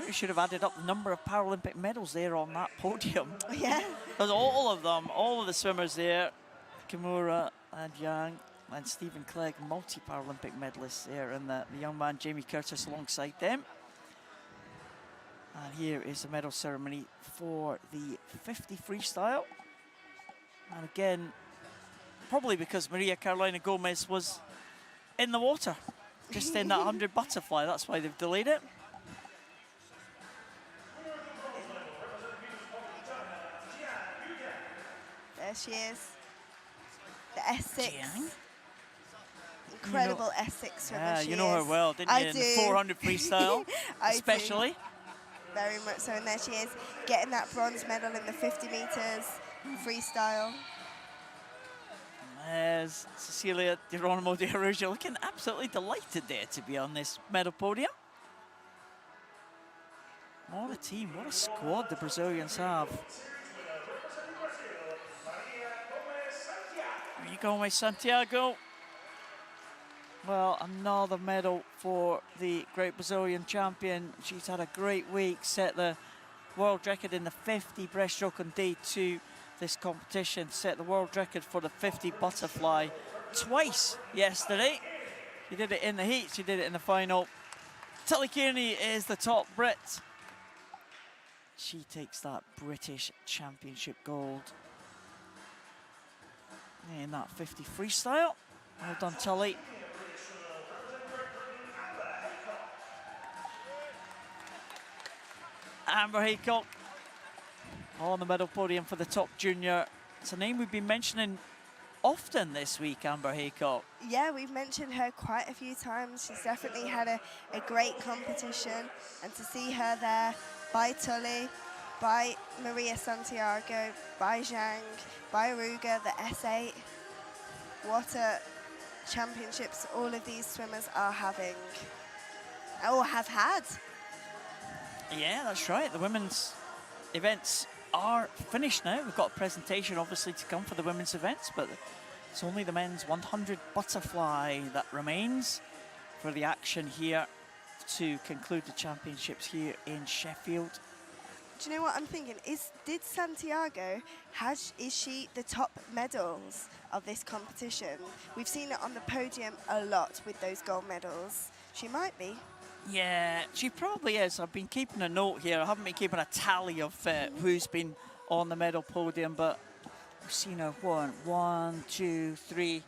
we should have added up the number of Paralympic medals there on that podium. Yeah. Because all of them, all of the swimmers there, Kimura and Yang and Stephen Clegg, multi-Paralympic medalists there, and the young man Jamie Curtis alongside them. And here is the medal ceremony for the 50 freestyle. And again, probably because Maria Carolina Gomez was in the water, just in that 100 butterfly. That's why they've delayed it. There she is. The S6. Jiang? Incredible S6 swimmer. Yeah, she you know her is. well, didn't I you? In do. the 400 freestyle, I especially. do. Very much so, and there she is, getting that bronze medal in the 50 meters freestyle. There's Cecilia Geronimo de Araujo looking absolutely delighted there to be on this medal podium. What a team, what a squad the Brazilians have. There you go, my Santiago. Well, another medal for the great Brazilian champion. She's had a great week, set the world record in the 50 breaststroke on day 2 this competition, set the world record for the 50 butterfly twice yesterday. She did it in the heat, she did it in the final. Tilly Kearney is the top Brit. She takes that British Championship gold in that 50 freestyle. Well done, Tilly. Amber Haycock on the medal podium for the top junior. It's a name we've been mentioning often this week, Amber Haycock. Yeah, we've mentioned her quite a few times. She's definitely had a great competition, and to see her there by Tully, by Maria Santiago, by Zhang, by Ruga, the S8. What a championships all of these swimmers are having, or have had. Yeah, that's right. The women's events are finished now. We've got a presentation obviously to come for the women's events, but it's only the men's 100 butterfly that remains for the action here to conclude the championships here in Sheffield. Do you know what I'm thinking? Did Santiago, is she the top medals of this competition? We've seen it on the podium a lot with those gold medals. She might be. Yeah, she probably is. I've been keeping a note here. I haven't been keeping a tally of who's been on the medal podium, but we've seen her one, two, three,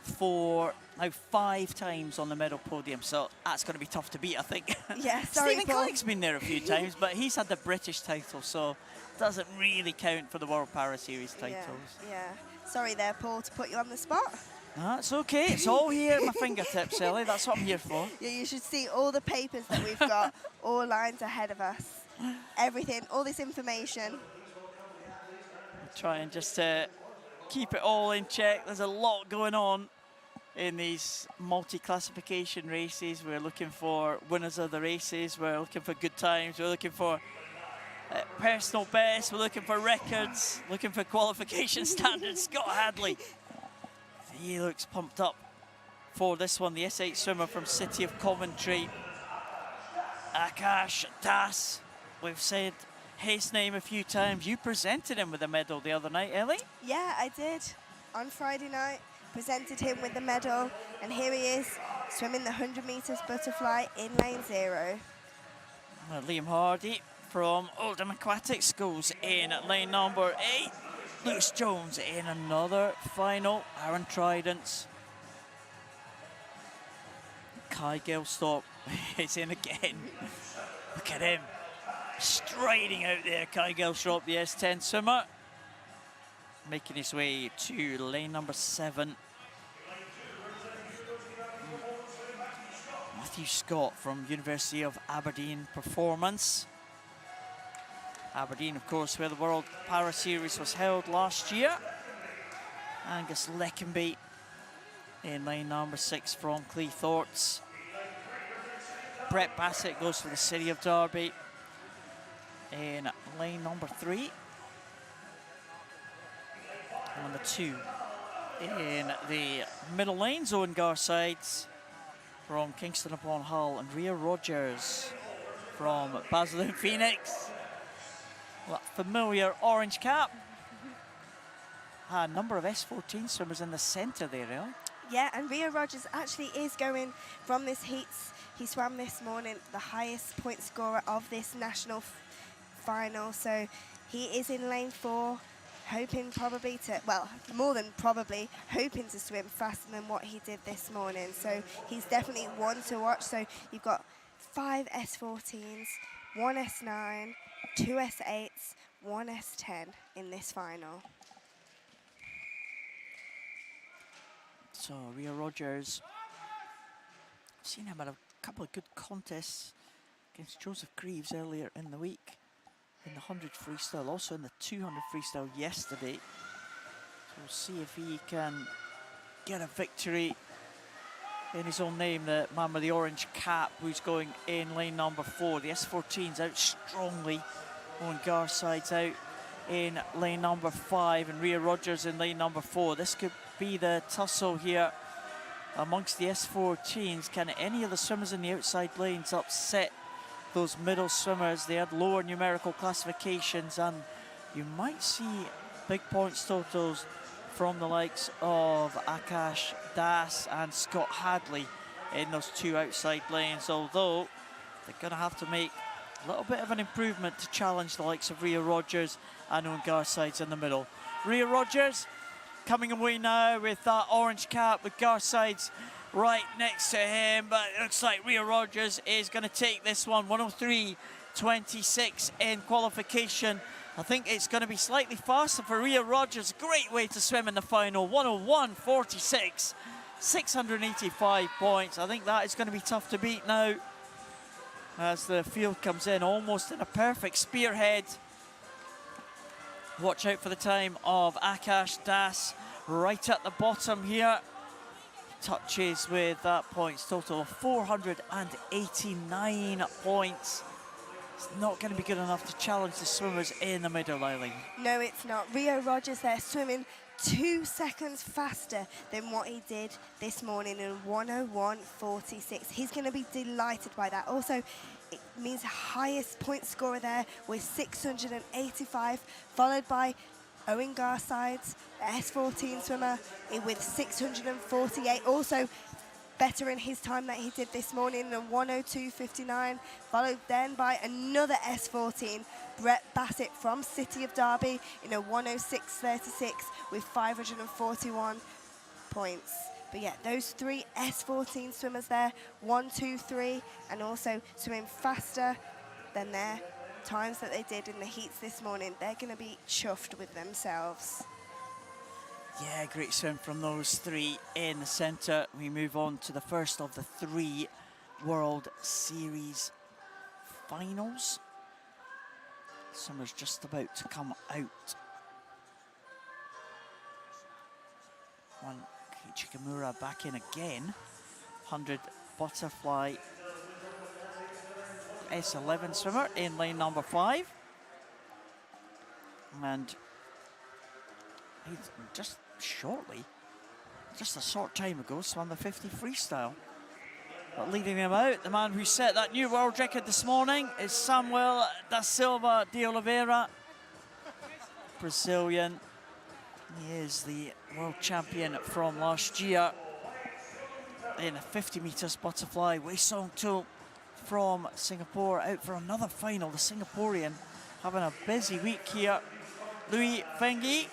four, now 5 times on the medal podium, so that's going to be tough to beat, I think. Yeah, sorry, Stephen Paul. Clegg's been there a few times, but he's had the British title, so doesn't really count for the World Para Series titles. Yeah. Sorry there, Paul, to put you on the spot. That's okay. It's all here at my fingertips, Ellie. That's what I'm here for. Yeah, you should see all the papers that we've got, all lines ahead of us. Everything, all this information. Try and just keep it all in check. There's a lot going on in these multi-classification races. We're looking for winners of the races. We're looking for good times. We're looking for personal best. We're looking for records. Looking for qualification standards. Scott Hadley. He looks pumped up for this one. The S8 swimmer from City of Coventry. Akash Das. We've said his name a few times. You presented him with a medal the other night, Ellie? Yeah, I did. On Friday night, presented him with the medal, and here he is, swimming the 100 meters butterfly in lane 0. Liam Hardy from Oldham Aquatic Schools in lane number 8. Lewis Jones in another final. Aaron Trident. Kai Gilstock is in again. Look at him. Striding out there, Kai Gilstrop, the S10 swimmer. Making his way to lane number 7. Matthew Scott from University of Aberdeen Performance. Aberdeen, of course, where the World Para Series was held last year. Angus Leckenby in lane number 6 from Cleethorpes. Brett Bassett goes for the City of Derby in lane number 3. And the 2 in the middle lanes, Owen Garsides from Kingston upon Hull, and Rhea Rogers from Basildon Phoenix. That familiar orange cap. A number of S14 swimmers in the centre there, really. Yeah, and Rhea Rogers actually is going from this heats. He swam this morning the highest point scorer of this national final. So he is in lane 4, hoping probably to, well, more than probably, hoping to swim faster than what he did this morning. So he's definitely one to watch. So you've got 5 S14s, 1 S9, 2 S8s, 1 S10 in this final. So Rhea Rogers, I've seen him at a couple of good contests against Joseph Greaves earlier in the week in the 100 freestyle, also in the 200 freestyle yesterday. So we'll see if he can get a victory in his own name. The man with the orange cap who's going in lane number 4. The S14's out strongly. Owen Garside's out in lane number 5 and Rhea Rogers in lane number 4. This could be the tussle here amongst the S14s. Can any of the swimmers in the outside lanes upset those middle swimmers? They had lower numerical classifications, and you might see big points totals from the likes of Akash Das and Scott Hadley in those 2 outside lanes, although they're going to have to make a little bit of an improvement to challenge the likes of Rhea Rogers and Owen Garsides in the middle. Rhea Rogers coming away now with that orange cap with Garsides right next to him, but it looks like Rhea Rogers is going to take this one. 103.26 in qualification. I think it's going to be slightly faster for Rhea Rogers. Great way to swim in the final. 101.46, 685 points. I think that is going to be tough to beat now as the field comes in almost in a perfect spearhead. Watch out for the time of Akash Das right at the bottom here. Touches with that points total of 489 points. It's not going to be good enough to challenge the swimmers in the middle, Eileen. No, it's not. Rhea Rogers there swimming 2 seconds faster than what he did this morning in 101.46. He's going to be delighted by that. Also, it means highest point scorer there with 685, followed by Owen Garsides, the S14 swimmer, with 648. Also better in his time that he did this morning in 102.59, followed then by another S14, Brett Bassett from City of Derby in a 106.36 with 541 points. But yeah, those 3 S14 swimmers there, 1, 2, 3, and also swimming faster than their times that they did in the heats this morning. They're going to be chuffed with themselves. Yeah, great swim from those 3 in the centre. We move on to the first of the 3 World Series finals. Summer's just about to come out. One Chikamura back in again. 100 butterfly S11 swimmer in lane number 5. And he's just a short time ago, swam the 50 freestyle. But leading him out, the man who set that new world record this morning is Samuel da Silva de Oliveira, Brazilian. He is the world champion from last year in the 50 meters butterfly. Wei Song Tu from Singapore out for another final. The Singaporean having a busy week here. Lui Fengyi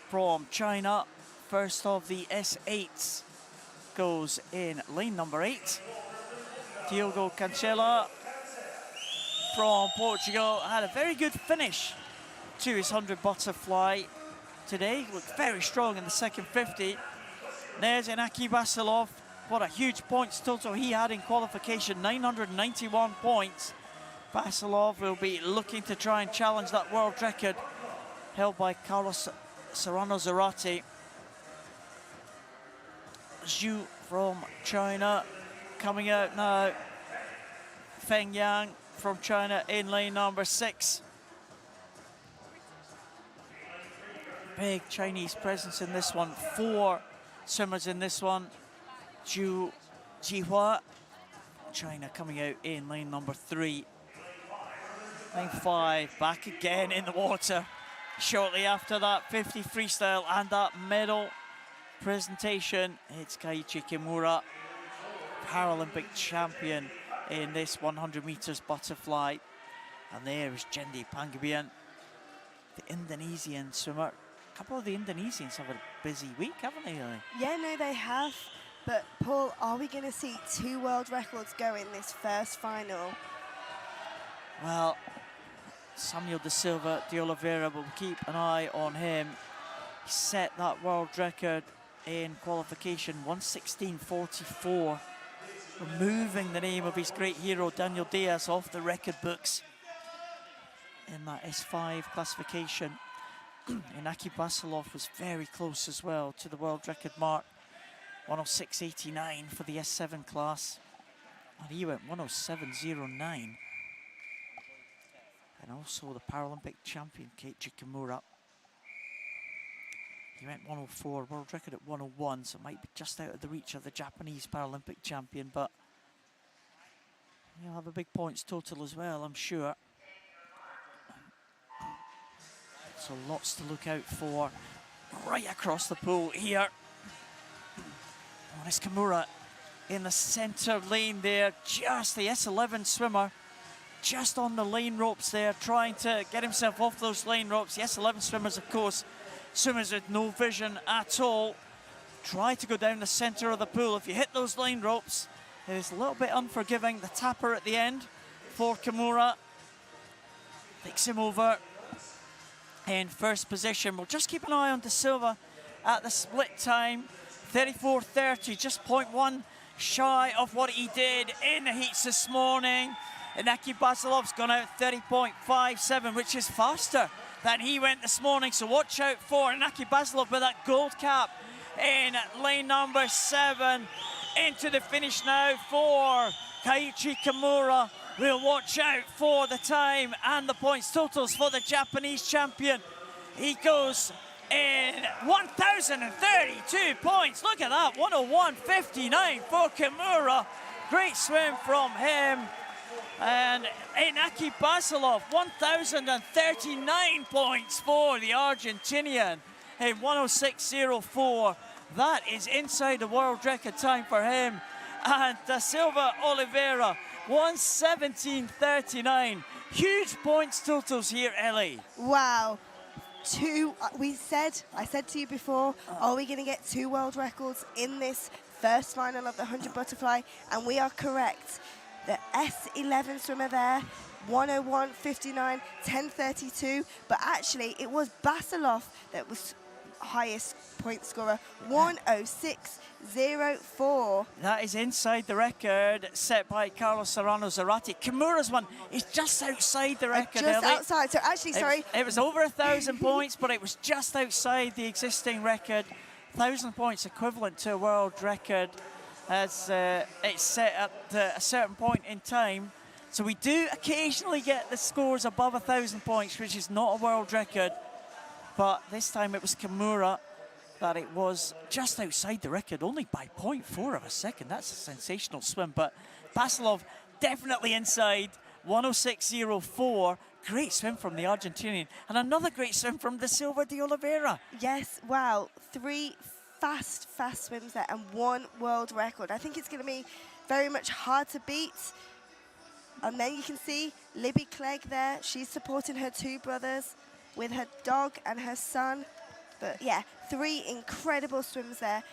from China, first of the S8s, goes in lane number 8. Diogo Cancela from Portugal had a very good finish to his 100 butterfly today. Looked very strong in the second 50. There's Inaki Vasilov. What a huge points total he had in qualification, 991 points. Vasilov will be looking to try and challenge that world record held by Carlos Serrano Zarate. Zhu from China coming out now. Feng Yang from China in lane number 6. Big Chinese presence in this one. 4 swimmers in this one. Zhu Jihua, China coming out in lane number 3. Lane 5, back again in the water. Shortly after that 50 freestyle and that medal presentation, it's Keiichi Kimura, Paralympic champion in this 100 meters butterfly. And there is Jendi Pangabian, the Indonesian swimmer. A couple of the Indonesians have a busy week, haven't they, really? Yeah, no, they have. But Paul, are we going to see 2 world records go in this first final? Well, Samuel da Silva de Oliveira, will keep an eye on him. He set that world record in qualification, 1:16.44. Removing the name of his great hero, Daniel Diaz, off the record books in that S5 classification. Inaki Basilov was very close as well to the world record mark, 106.89 for the S7 class. And he went 107.09. And also the Paralympic champion, Keiichi Kimura. He went 104, world record at 101, so it might be just out of the reach of the Japanese Paralympic champion, but he'll have a big points total as well, I'm sure. So lots to look out for right across the pool here. It's Kimura in the center lane there, just the S11 swimmer, just on the lane ropes there, trying to get himself off those lane ropes. The S11 swimmers, of course, swimmers with no vision at all, try to go down the center of the pool. If you hit those lane ropes, it is a little bit unforgiving. The tapper at the end for Kimura takes him over in first position. We'll just keep an eye on De Silva at the split time, 34.30, just 0.1 shy of what he did in the heats this morning. Inaki Basilov's gone out 30.57, which is faster than he went this morning, so watch out for Inaki Basilov with that gold cap in lane number 7. Into the finish now for Keiichi Kimura. We'll watch out for the time and the points totals for the Japanese champion. He goes in 1,032 points. Look at that, 101.59 for Kimura. Great swim from him. And Inaki Basilov, 1,039 points for the Argentinian in 106.04. That is inside the world record time for him. And Da Silva Oliveira, 117.39. Huge points totals here, Ellie. Wow. I said to you before, are we going to get 2 world records in this first final of the 100 butterfly? And we are correct. The S11 swimmer there, 101.59, 10.32. But actually, it was Basilov that was highest point scorer, 106.04. That is inside the record set by Carlos Serrano Zarate. Kimura's one is just outside the record. Just Ellie. outside, so actually, sorry. It was over 1,000 points, but it was just outside the existing record. 1,000 points equivalent to a world record as it's set at a certain point in time. So we do occasionally get the scores above 1,000 points, which is not a world record. But this time it was Kimura that it was just outside the record, only by 0.4 of a second. That's a sensational swim. But Basilov definitely inside, 106.04. Great swim from the Argentinian. And another great swim from De Silva de Oliveira. Yes, wow. 3 fast swims there and 1 world record. I think it's going to be very much hard to beat. And then you can see Libby Clegg there. She's supporting her 2 brothers with her dog and her son. But yeah, 3 incredible swims there.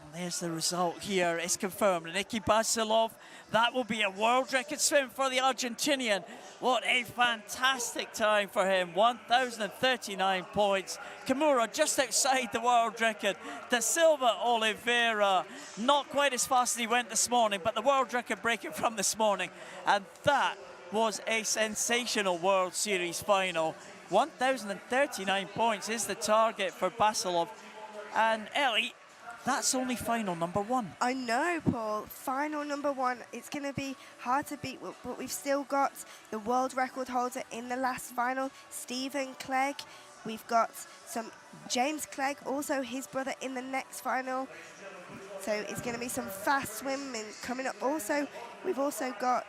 And there's the result here. It's confirmed. Inaki Basilov, that will be a world record swim for the Argentinian. What a fantastic time for him. 1,039 points. Kimura just outside the world record. Da Silva Oliveira, not quite as fast as he went this morning, but the world record breaking from this morning. And that was a sensational World Series final. 1,039 points is the target for Basilov. And Ellie, that's only final number 1. I know, Paul. Final number 1. It's going to be hard to beat, but we've still got the world record holder in the last final, Stephen Clegg. We've got some James Clegg, also his brother, in the next final. So it's going to be some fast swimming coming up. Also, we've also got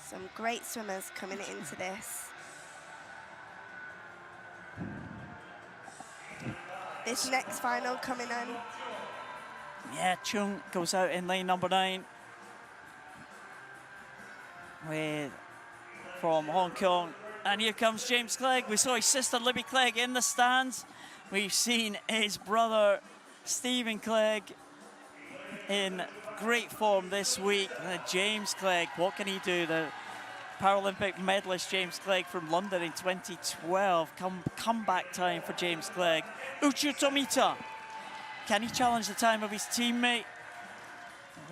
some great swimmers coming into this. This next final coming on. Yeah, Chung goes out in lane number 9 from Hong Kong. And here comes James Clegg. We saw his sister Libby Clegg in the stands. We've seen his brother Stephen Clegg in great form this week. James Clegg, what can he do? The Paralympic medalist James Clegg from London in 2012. Comeback time for James Clegg. Uchu Tomita. Can he challenge the time of his teammate?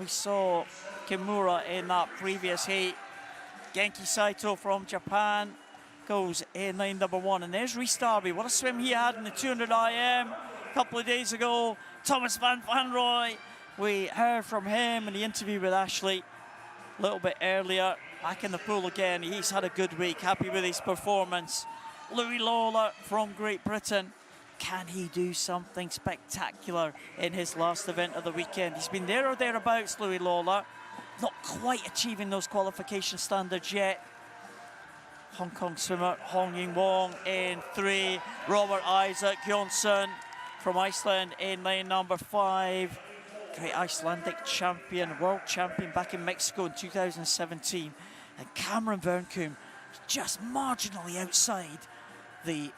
We saw Kimura in that previous heat. Genki Saito from Japan goes in lane number 1. And there's Rhys Darby. What a swim he had in the 200 IM a couple of days ago. Thomas van Wanrooij. We heard from him in the interview with Ashley a little bit earlier. Back in the pool again. He's had a good week. Happy with his performance. Louis Lawler from Great Britain. Can he do something spectacular in his last event of the weekend? He's been there or thereabouts, Louis Lawler. Not quite achieving those qualification standards yet. Hong Kong swimmer Hong Ying Wong in 3. Robert Isaac Jonsson from Iceland in lane number 5. Great Icelandic champion, world champion back in Mexico in 2017. And Cameron Verncombe just marginally outside the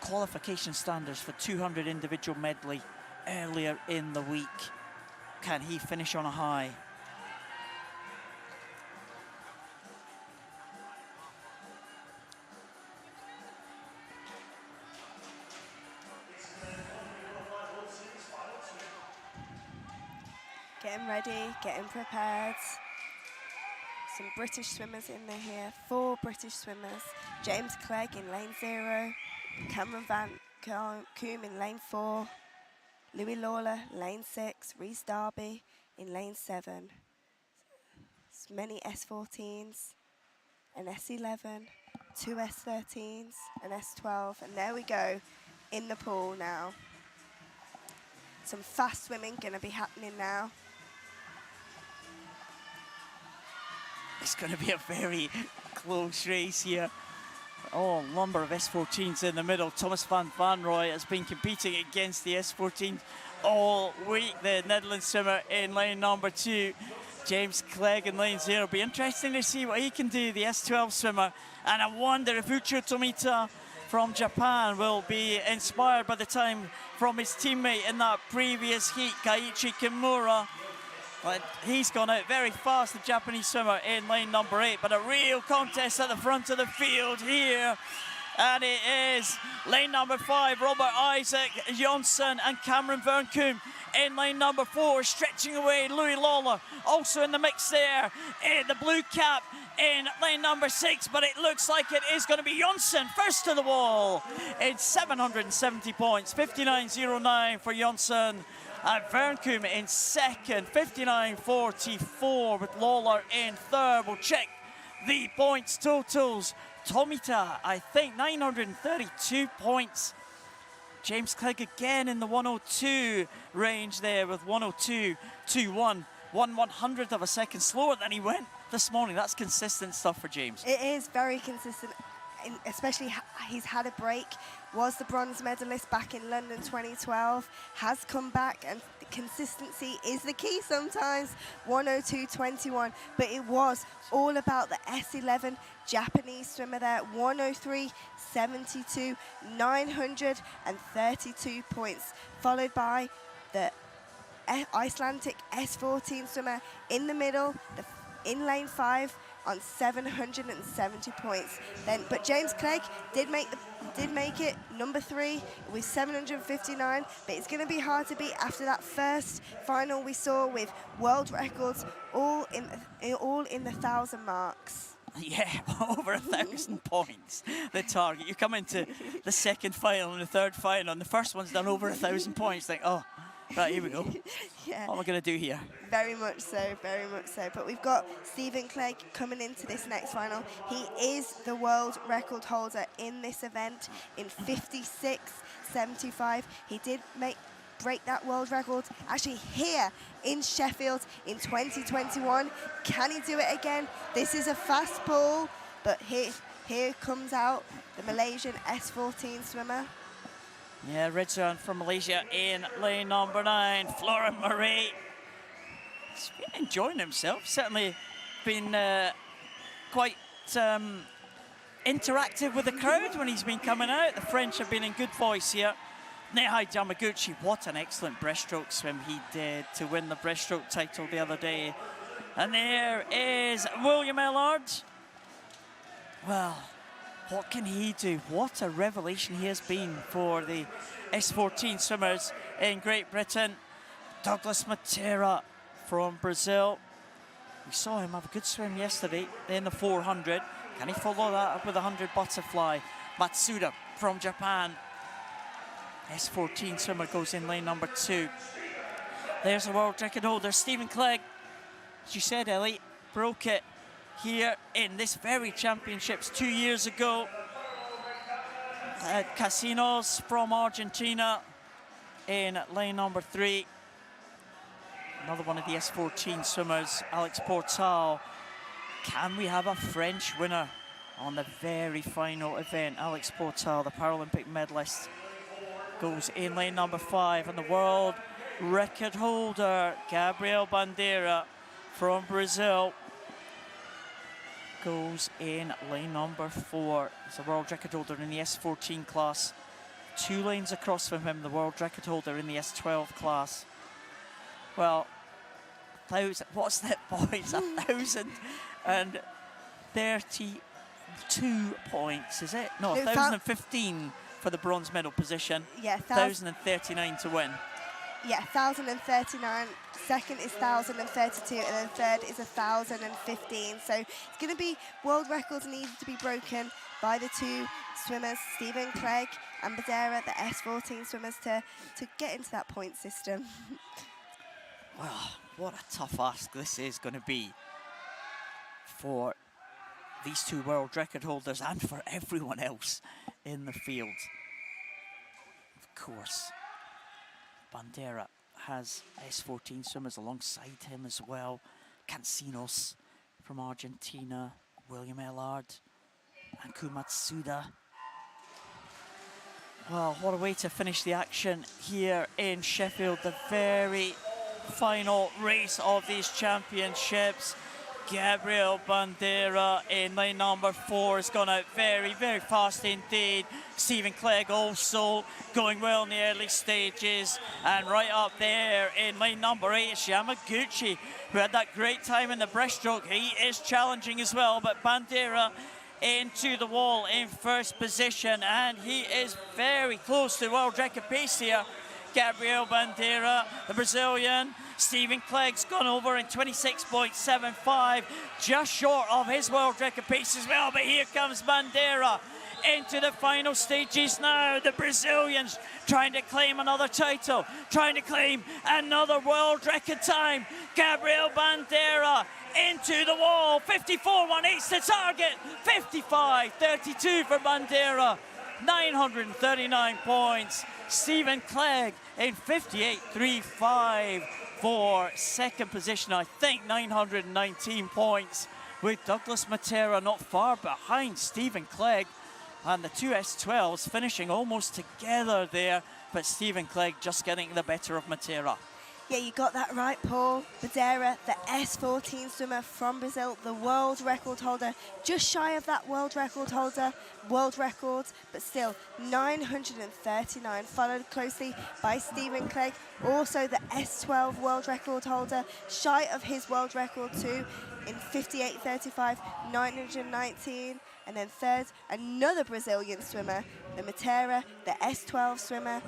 qualification standards for 200 individual medley earlier in the week. Can he finish on a high? Getting ready, getting prepared. Some British swimmers in there here. 4 British swimmers. James Clegg in lane 0. Cameron Van Wanrooij in lane 4. Louis Lawler, lane 6. Rhys Darby in lane 7. Many S14s, an S11, 2 S13s, an S12. And there we go in the pool now. Some fast swimming going to be happening now. It's going to be a very close race here. Oh, number of S14s in the middle. Thomas van Wanrooij has been competing against the S14s all week. The Netherlands swimmer in lane number 2. James Clegg in lane 0. It'll be interesting to see what he can do, the S12 swimmer. And I wonder if Uchu Tomita from Japan will be inspired by the time from his teammate in that previous heat, Kaiichi Kimura. But he's gone out very fast, the Japanese swimmer in lane number 8. But a real contest at the front of the field here. And it is lane number 5, Robert Isaac Jonsson and Cameron Verncombe in lane number 4, stretching away Louis Lawler, also in the mix there. The blue cap in lane number 6, but it looks like it is going to be Jonsson first to the wall in 770 points, 59.09 for Jonsson. And Verncombe in second, 59.44 with Lawler in third. We'll check the points totals. Tomita, I think, 932 points. James Clegg again in the 102 range there with 102.21. 1/100th of a second slower than he went this morning. That's consistent stuff for James. It is very consistent, especially he's had a break. Was the bronze medalist back in London 2012, has come back, and consistency is the key sometimes. 102.21, but it was all about the S11 Japanese swimmer there. 103.72, 932 points, followed by the Icelandic S14 swimmer in the middle, in lane 5 on 770 points. But James Clegg did make it number 3 with 759, but it's going to be hard to beat after that first final we saw with world records all in the 1,000 marks. Yeah, over 1,000 points, the target. You come into the second final and the third final, and the first one's done over 1,000 points. Like, oh, right, here we go. Yeah. What am I going to do here? Very much so, very much so. But we've got Stephen Clegg coming into this next final. He is the world record holder in this event in 56.75. He did break that world record actually here in Sheffield in 2021. Can he do it again? This is a fast pull, but here comes out the Malaysian S14 swimmer. Yeah, Ridson from Malaysia in lane number 9. Florent Marais. He's been enjoying himself. Certainly been quite interactive with the crowd when he's been coming out. The French have been in good voice here. Nehai Yamaguchi, what an excellent breaststroke swim he did to win the breaststroke title the other day. And there is William Ellard Well, what can he do? What a revelation he has been for the S14 swimmers in Great Britain. Douglas Matera from Brazil. We saw him have a good swim yesterday in the 400. Can he follow that up with a 100 butterfly? Matsuda from Japan. S14 swimmer goes in lane number 2. There's the world record holder, Stephen Clegg. As you said, Ellie, broke it here in this very championships 2 years ago. Casinos from Argentina in lane number 3. Another one of the S14 swimmers, Alex Portal. Can we have a French winner on the very final event? Alex Portal, the Paralympic medalist, goes in lane number 5, and the world record holder, Gabriel Bandeira from Brazil, goes in lane number 4. He's a world record holder in the S14 class. 2 lanes across from him, the world record holder in the S12 class. Well, what's that, boys? 1,032 points, is it? No, 1,015 for the bronze medal position. Yeah, 1,039 to win. Yeah, 1,039. Second is 1,032, and then third is 1,015. So it's going to be world records needed to be broken by the 2 swimmers, Stephen Clegg and Bandeira, the S14 swimmers, to get into that point system. Well, what a tough ask this is going to be for these 2 world record holders and for everyone else in the field. Of course, Bandeira has S14 swimmers alongside him as well. Cancinos from Argentina, William Ellard, and Matsuda. Well, what a way to finish the action here in Sheffield, the very final race of these championships. Gabriel Bandeira in lane number 4 has gone out very, very fast indeed. Stephen Clegg also going well in the early stages. And right up there in lane number 8 is Yamaguchi, who had that great time in the breaststroke. He is challenging as well, but Bandeira into the wall in first position, and he is very close to world record pace here. Gabriel Bandeira, the Brazilian. Stephen Clegg's gone over in 26.75, just short of his world record pace as well. But here comes Bandeira into the final stages now. The Brazilians trying to claim another title, trying to claim another world record time. Gabriel Bandeira into the wall. 54.18's the target. 55.32 for Bandeira. 939 points. Stephen Clegg in 58.35 for second position. I think 919 points, with Douglas Matera not far behind Stephen Clegg, and the 2 S12s finishing almost together there, but Stephen Clegg just getting the better of Matera. Yeah, you got that right, Paul. Bandeira, the S14 swimmer from Brazil, the world record holder, just shy of that world record, but still 939, followed closely by Stephen Clegg, also the S12 world record holder, shy of his world record too, in 58.35, 919, and then third, another Brazilian swimmer, the Matera, the S12 swimmer,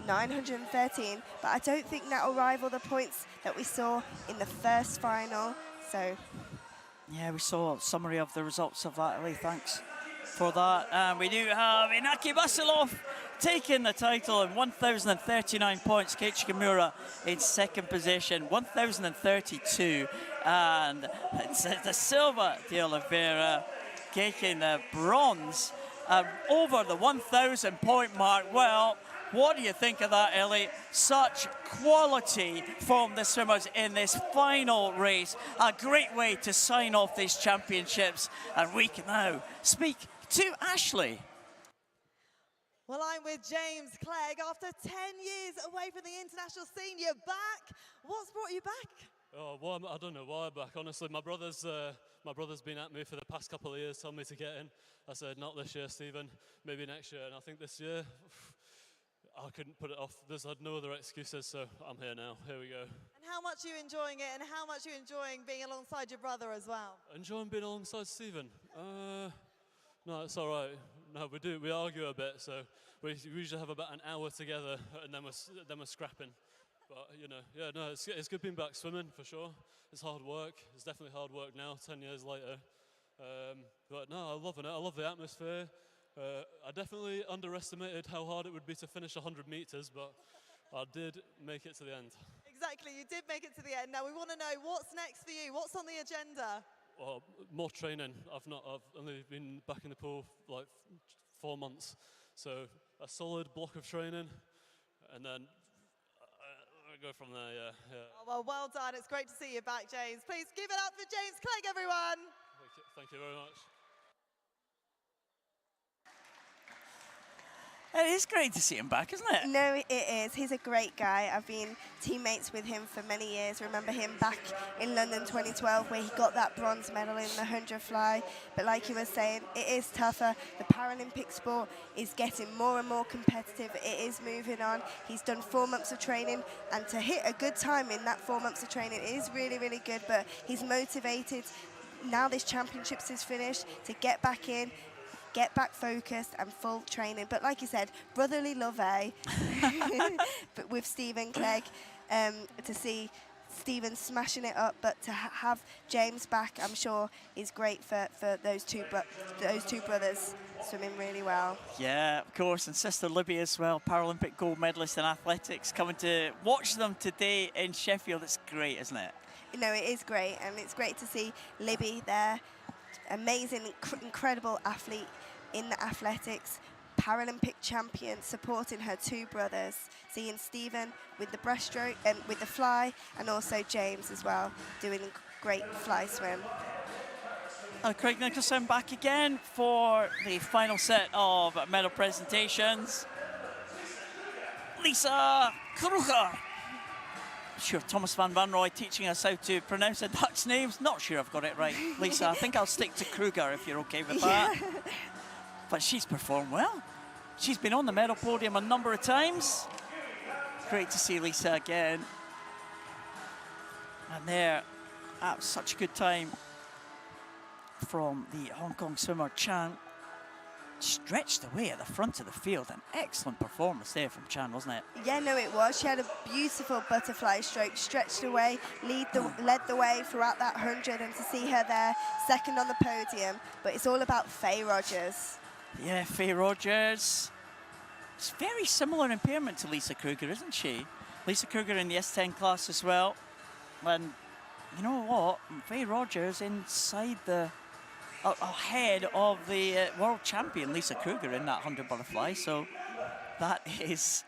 913, but I don't think that will rival the points that we saw in the first final. So yeah, we saw a summary of the results of that, Ellie. Thanks for that. And we do have Inaki Vasilov taking the title in 1,039 points. Keiichi Kimura in second position, 1,032. And it's the Silva de Oliveira taking the bronze over the 1,000 point mark. Well, what do you think of that, Ellie? Such quality from the swimmers in this final race. A great way to sign off these championships. And we can now speak to Ashley. Well, I'm with James Clegg. After 10 years away from the international scene, you're back. What's brought you back? Oh, well, I don't know why I'm back. Honestly, my brother's been at me for the past couple of years, telling me to get in. I said, not this year, Stephen, maybe next year. And I think this year, I couldn't put it off. There's no other excuses, so I'm here now. Here we go. And how much are you enjoying it, and how much are you enjoying being alongside your brother as well? Enjoying being alongside Stephen. No, it's all right. No, we argue a bit, so we usually have about an hour together, and then we're scrapping. But you know, yeah, no, it's good being back swimming for sure. It's hard work. It's definitely hard work now, 10 years later. But no, I'm loving it. I love the atmosphere. I definitely underestimated how hard it would be to finish 100 meters, but I did make it to the end. Exactly, you did make it to the end. Now we want to know what's next for you. What's on the agenda? Well, more training. I've only been back in the pool for like 4 months, so a solid block of training, and then I go from there. Yeah. Oh, well done. It's great to see you back, James. Please give it up for James Clegg, everyone. Thank you very much. It is great to see him back, isn't it? No, it is. He's a great guy. I've been teammates with him for many years. Remember him back in London 2012 where he got that bronze medal in the 100 fly. But like you were saying, it is tougher. The Paralympic sport is getting more and more competitive. It is moving on. He's done 4 months of training, and to hit a good time in that 4 months of training is really, really good. But he's motivated. Now this championships is finished, to get back in, get back focused and full training. But like you said, brotherly love, eh? But with Stephen Clegg, to see Stephen smashing it up, but to have James back, I'm sure is great for those two brothers swimming really well. Yeah, of course, and sister Libby as well, Paralympic gold medalist in athletics, coming to watch them today in Sheffield. It's great, isn't it? You know, it is great, and it's great to see Libby there. Amazing, incredible athlete in the athletics, Paralympic champion, supporting her two brothers. Seeing Stephen with the breaststroke and with the fly, and also James as well, doing a great fly swim. Craig Nicholson back again for the final set of medal presentations. Lisa Kruger. Sure, Thomas van Wanrooij teaching us how to pronounce the Dutch names. Not sure I've got it right, Lisa. I think I'll stick to Kruger if you're okay with that. But she's performed well. She's been on the medal podium a number of times. Great to see Lisa again. And there, such a good time from the Hong Kong swimmer Chan. Stretched away at the front of the field. An excellent performance there from Chan, wasn't it? Yeah, no, it was. She had a beautiful butterfly stroke, stretched away, led the way throughout that 100, and to see her there, second on the podium. But it's all about Faye Rogers. Yeah, Faye Rogers. It's very similar impairment to Lisa Kruger, isn't she? Lisa Kruger in the S10 class as well. And you know what? Faye Rogers inside the ahead of the world champion Lisa Kruger in that 100 butterfly, so that is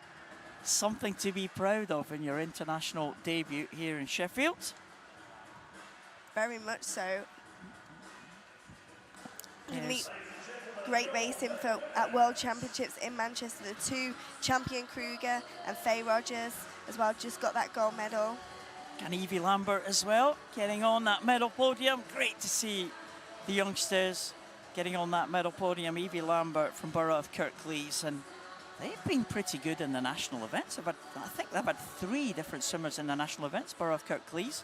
something to be proud of in your international debut here in Sheffield. Very much so. Yes. Great racing at World Championships in Manchester. The two, champion Kruger and Faye Rogers as well, just got that gold medal. And Evie Lambert as well, getting on that medal podium. Great to see the youngsters getting on that medal podium. Evie Lambert from Borough of Kirklees, and they've been pretty good in the national events. I think they've had 3 different swimmers in the national events, Borough of Kirklees.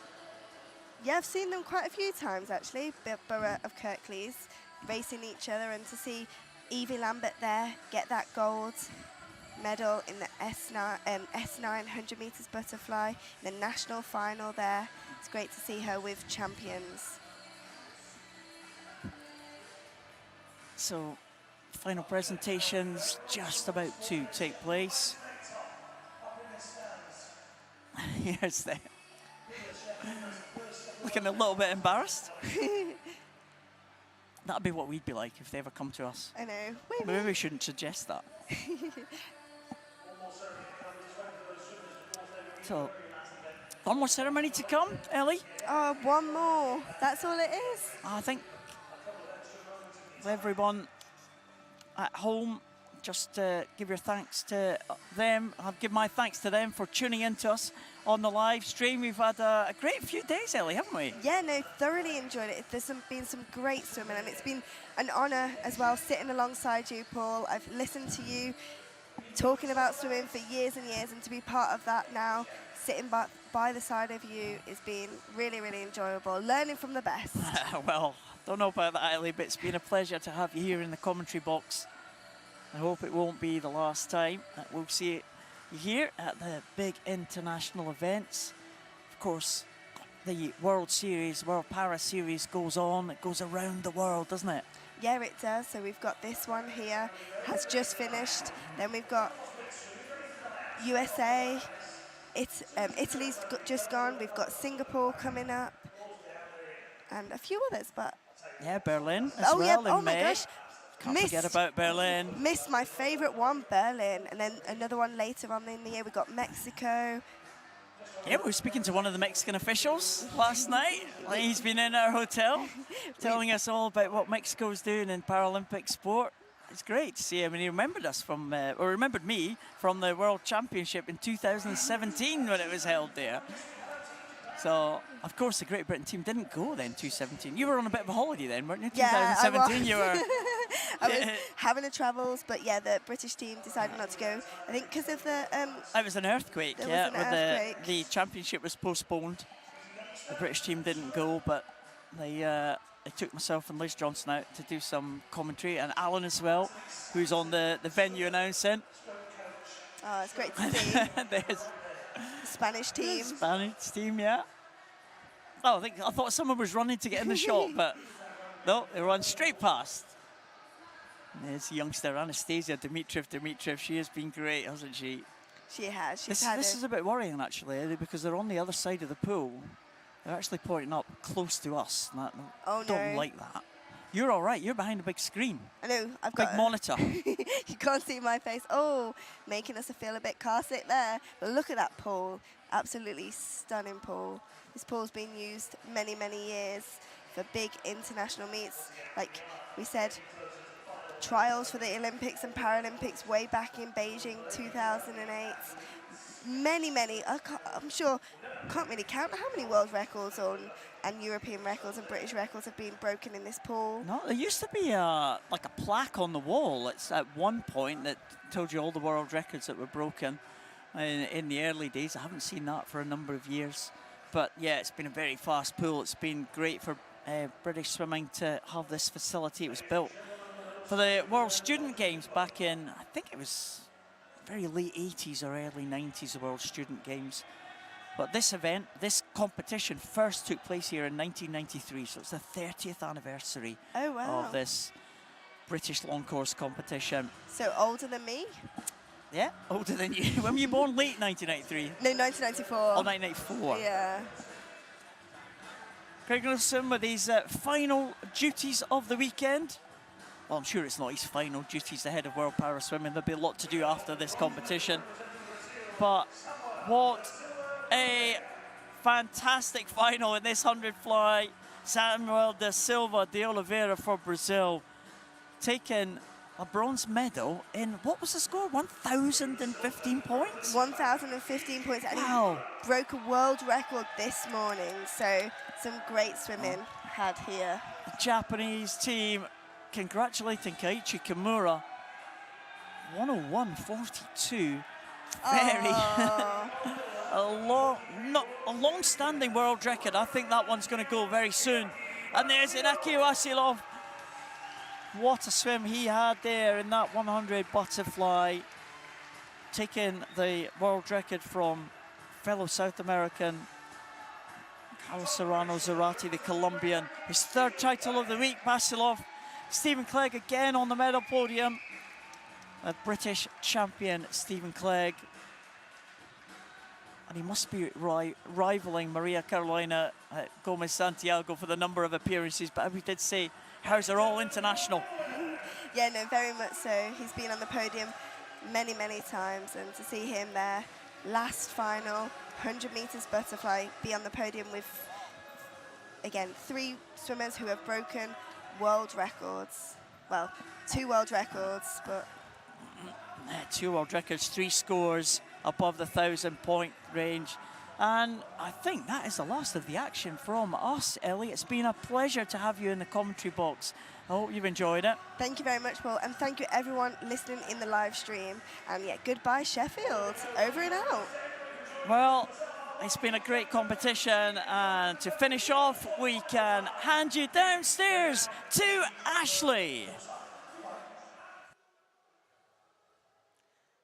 Yeah, I've seen them quite a few times actually, Borough of Kirklees, racing each other, and to see Evie Lambert there get that gold medal in the S9 100 metres butterfly, the national final there. It's great to see her with champions. So, final presentations just about to take place. Here's the looking a little bit embarrassed. That'd be what we'd be like if they ever come to us. I know. Maybe we shouldn't suggest that. So, one more ceremony to come, Ellie? Oh, one more. That's all it is. I think everyone at home, just give your thanks to them. I'll give my thanks to them for tuning in to us on the live stream. We've had a great few days, Ellie, haven't we? Yeah, no, thoroughly enjoyed it. There's been some great swimming, and it's been an honour as well sitting alongside you, Paul. I've listened to you talking about swimming for years and years, and to be part of that now, sitting by the side of you has been really, really enjoyable. Learning from the best. Well, don't know about that, Ellie, but it's been a pleasure to have you here in the commentary box. I hope it won't be the last time that we'll see you here at the big international events. Of course, the World Series, World Para Series goes on. It goes around the world, doesn't it? Yeah, it does. So we've got this one here, has just finished. Then we've got USA. Italy's just gone. We've got Singapore coming up. And a few others, but... Yeah, Berlin as oh, well yeah. in May. My gosh. Can't forget about Berlin. Missed my favourite one, Berlin. And then another one later on in the year, we got Mexico. Yeah, we were speaking to one of the Mexican officials last night. He's been in our hotel telling us all about what Mexico's doing in Paralympic sport. It's great to see him, and he remembered us from, or remembered me from the World Championship in 2017 when it was held there. So, of course, the Great Britain team didn't go then, 2017. You were on a bit of a holiday then, weren't you? Yeah, 2017, you were. I was having a travels, but yeah, the British team decided not to go. I think because of the... it was an earthquake, there yeah. was an earthquake. The championship was postponed. The British team didn't go, but they took myself and Liz Johnson out to do some commentary, and Alan as well, who's on the venue announcing. Oh, it's great to see. There's Spanish team. Spanish team, yeah. Oh, I thought someone was running to get in the shot, but no, they run straight past. And there's youngster Anastasia Dimitrov. She has been great, hasn't she? She has. This is a bit worrying, actually, because they're on the other side of the pool. They're actually pointing up close to us. Oh, don't like that. You're all right. You're behind a big screen. I know. I've got big monitor. You can't see my face. Oh, making us feel a bit car sick there. But look at that pool. Absolutely stunning pool. This pool's been used many, many years for big international meets. Like we said, trials for the Olympics and Paralympics way back in Beijing 2008. Many, I'm sure, can't really count how many world records and European records and British records have been broken in this pool. No, there used to be like a plaque on the wall. It's at one point that told you all the world records that were broken in the early days. I haven't seen that for a number of years. But yeah, it's been a very fast pool. It's been great for British swimming to have this facility. It was built for the World Student Games back in, I think it was very late 80s or early 90s, the World Student Games. But this event, this competition first took place here in 1993, so it's the 30th anniversary of this British long course competition. So older than me? Yeah, older than you. When were you born? Late 1993? No, 1994. Oh, 1994. Yeah. Craig Nelson with his final duties of the weekend. Well, I'm sure it's not his final duties ahead of World Para Swimming. There'll be a lot to do after this competition. But what a fantastic final in this 100 fly. Samuel da Silva de Oliveira for Brazil, taking a bronze medal in, what was the score? 1,015 points? 1,015 points. And wow. He broke a world record this morning. So some great swimming had here. The Japanese team congratulating Kaiichi Kimura. 101.42. Very a long-standing world record. I think that one's going to go very soon. And there's Inaki Wasilov. What a swim he had there in that 100 butterfly, taking the world record from fellow South American Carlos Serrano Zarate, the Colombian. His third title of the week, Vasilov. Stephen Clegg again on the medal podium. A British champion, Stephen Clegg. And he must be rivaling Maria Carolina Gomez Santiago for the number of appearances, but as we did say, hers are all international. Yeah, no, very much so. He's been on the podium many, many times, and to see him there, last final, 100 meters butterfly, be on the podium with, again, 3 swimmers who have broken world records. Well, 2 world records, but... 2 world records, 3 scores above the 1,000-point range. And I think that is the last of the action from us, Ellie. It's been a pleasure to have you in the commentary box. I hope you've enjoyed it. Thank you very much, Paul. And thank you, everyone listening in the live stream. And yeah, goodbye, Sheffield. Over and out. Well, it's been a great competition, and to finish off, we can hand you downstairs to Ashley.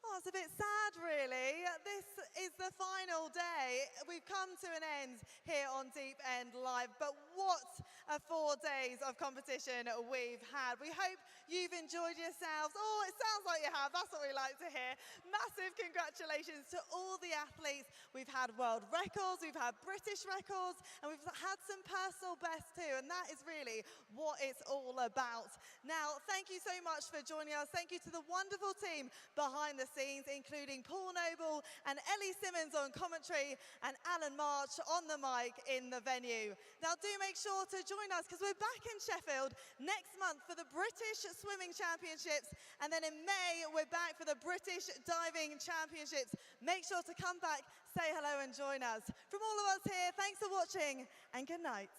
Oh, it's a bit sad, really. This is the final day. We've come to an end here on Deep End Live, but what a 4 days of competition we've had. We hope you've enjoyed yourselves. Oh, it sounds like you have. That's what we like to hear. Massive congratulations to all the athletes. We've had world records, we've had British records, and we've had some personal bests too, and that is really what it's all about. Now, thank you so much for joining us. Thank you to the wonderful team behind the scenes, including Paul Noble and Ellie Simmons on commentary and Alan March on the mic in the venue. Now, do make sure to join us because we're back in Sheffield next month for the British Swimming Championships, and then in May we're back for the British Diving Championships. Make sure to come back, say hello and join us. From all of us here, thanks for watching and good night.